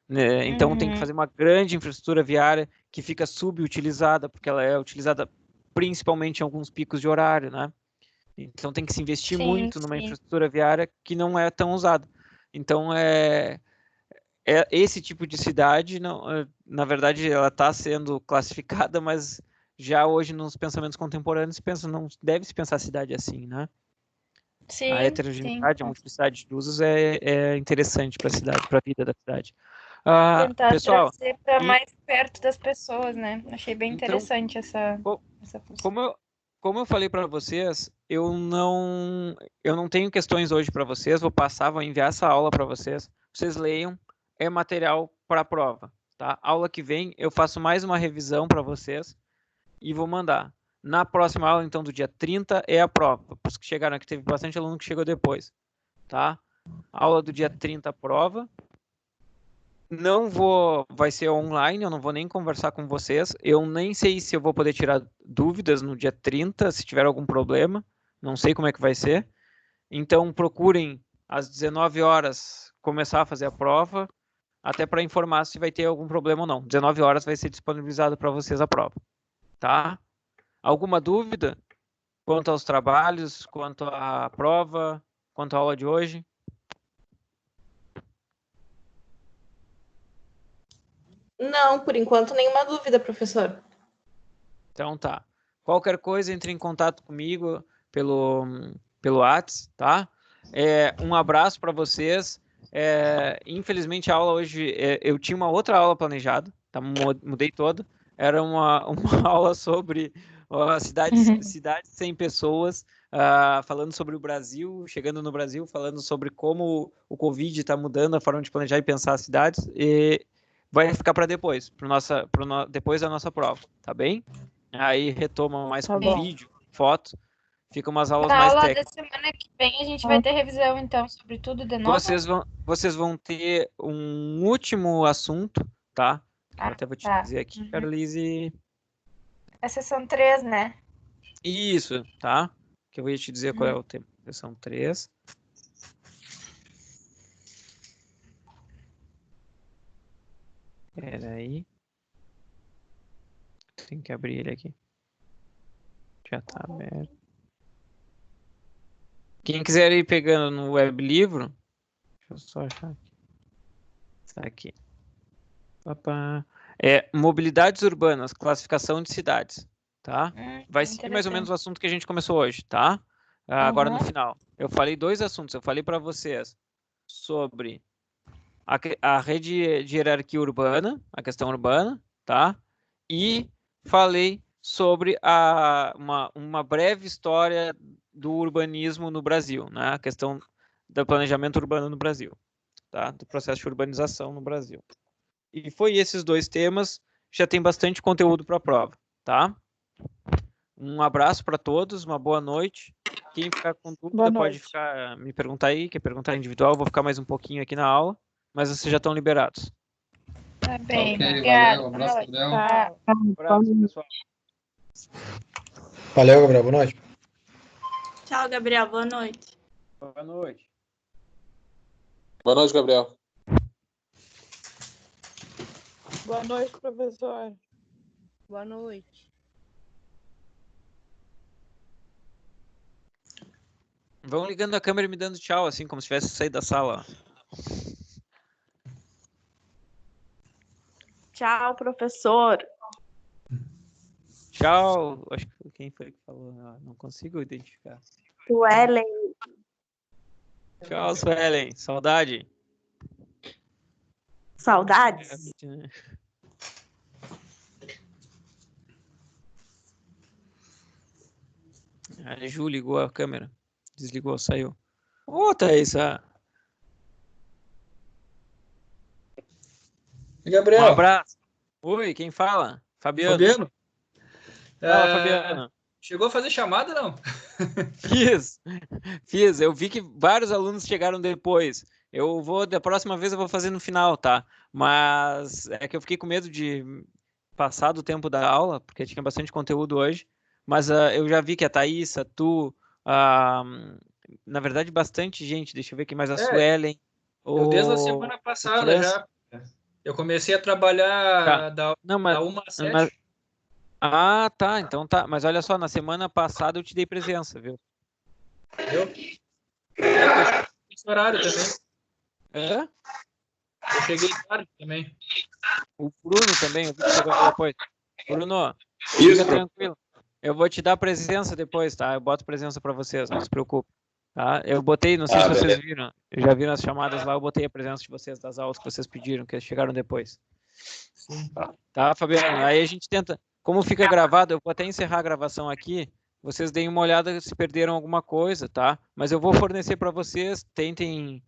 Né? Então tem que fazer uma grande infraestrutura viária que fica subutilizada, porque ela é utilizada principalmente em alguns picos de horário, né? Então tem que se investir muito numa infraestrutura viária que não é tão usada. Então esse tipo de cidade, não, na verdade, ela está sendo classificada, mas já hoje nos pensamentos contemporâneos não deve se pensar a cidade assim, né? Sim, a heterogeneidade, a multiplicidade de usos é interessante para a cidade, para a vida da cidade. Tentar Pessoal, trazer para mais perto das pessoas, né? Achei bem então, interessante essa função. Como eu falei para vocês, eu não tenho questões hoje para vocês, vou enviar essa aula para vocês, vocês leiam, é material para a prova, tá? Aula que vem eu faço mais uma revisão para vocês e vou mandar. Na próxima aula, então, do dia 30, é a prova. Para os que chegaram aqui, teve bastante aluno que chegou depois, tá? Aula do dia 30, a prova. Vai ser online, eu não vou nem conversar com vocês. Eu nem sei se eu vou poder tirar dúvidas no dia 30, se tiver algum problema. Não sei como é que vai ser. Então, procurem às 19 horas começar a fazer a prova, até para informar se vai ter algum problema ou não. 19 horas vai ser disponibilizado para vocês a prova, tá? Alguma dúvida quanto aos trabalhos, quanto à prova, quanto à aula de hoje? Não, por enquanto nenhuma dúvida, professor. Então tá. Qualquer coisa, entre em contato comigo pelo WhatsApp, tá? Um abraço para vocês. Infelizmente a aula hoje, eu tinha uma outra aula planejada, tá? Mudei toda. Era uma aula sobre cidades sem pessoas, falando sobre o Brasil, chegando no Brasil, falando sobre como o Covid está mudando a forma de planejar e pensar as cidades. E vai ficar para depois, depois da nossa prova, tá bem? Aí retoma mais com vídeo, foto, fica umas aulas mais técnicas. Na aula da semana que vem a gente vai ter revisão, então, sobre tudo de novo. Vocês vão ter um último assunto, tá? Eu até vou te dizer aqui, Charlize. A sessão 3, né? Isso, tá? Que eu vou te dizer qual é o tema. Sessão 3. Espera aí. Tem que abrir ele aqui. Já tá aberto. Quem quiser ir pegando no web livro, deixa eu só achar aqui. Tá aqui. Mobilidades urbanas, classificação de cidades, tá? Vai seguir mais ou menos o assunto que a gente começou hoje, tá? Agora no final. Eu falei 2 assuntos. Eu falei para vocês sobre a rede de hierarquia urbana, a questão urbana, tá? E falei sobre uma breve história do urbanismo no Brasil, né? A questão do planejamento urbano no Brasil, tá? Do processo de urbanização no Brasil. E foi esses 2 temas, já tem bastante conteúdo para a prova, tá? Um abraço para todos, uma boa noite. Quem ficar com dúvida pode me perguntar aí, quer perguntar individual, eu vou ficar mais um pouquinho aqui na aula, mas vocês já estão liberados. Tá bem, Ok, obrigada. valeu, um abraço, Gabriel. Um abraço, pessoal. Valeu, Gabriel. Boa noite. Tchau, Gabriel. Boa noite. Boa noite. Boa noite, Gabriel. Boa noite, professor. Boa noite. Vão ligando a câmera e me dando tchau, assim, como se tivesse saído da sala. Tchau, professor. Tchau. Acho que quem foi que falou? Não consigo identificar. Suelen. Tchau, Suelen. Saudade. Saudades. A Ju ligou a câmera. Desligou, saiu. Ô, Thaís. Gabriel. Um abraço. Oi, quem fala? Fabiano. Fabiano? Fala, Fabiano. Chegou a fazer chamada, não? Fiz. Eu vi que vários alunos chegaram depois. Da próxima vez eu vou fazer no final, tá? Mas é que eu fiquei com medo de passar do tempo da aula, porque tinha bastante conteúdo hoje. Mas eu já vi que a Thaís, tu, na verdade, bastante gente. Deixa eu ver aqui mais a Suelen. Eu desde a semana passada já. Eu comecei a trabalhar da 1 às 7. Ah, tá. Então tá. Mas olha só, na semana passada eu te dei presença, viu? Esse horário também. É? Eu cheguei tarde também. O Bruno também, eu vi que chegou depois. Bruno, fica tranquilo. Eu vou te dar presença depois, tá? Eu boto presença para vocês, não se preocupe. Tá? Eu botei, não sei se vocês viram. Já viram as chamadas lá, eu botei a presença de vocês das aulas que vocês pediram, que chegaram depois. Sim. Tá, Fabiano? Aí a gente tenta. Como fica gravado, eu vou até encerrar a gravação aqui. Vocês deem uma olhada se perderam alguma coisa, tá? Mas eu vou fornecer para vocês, tentem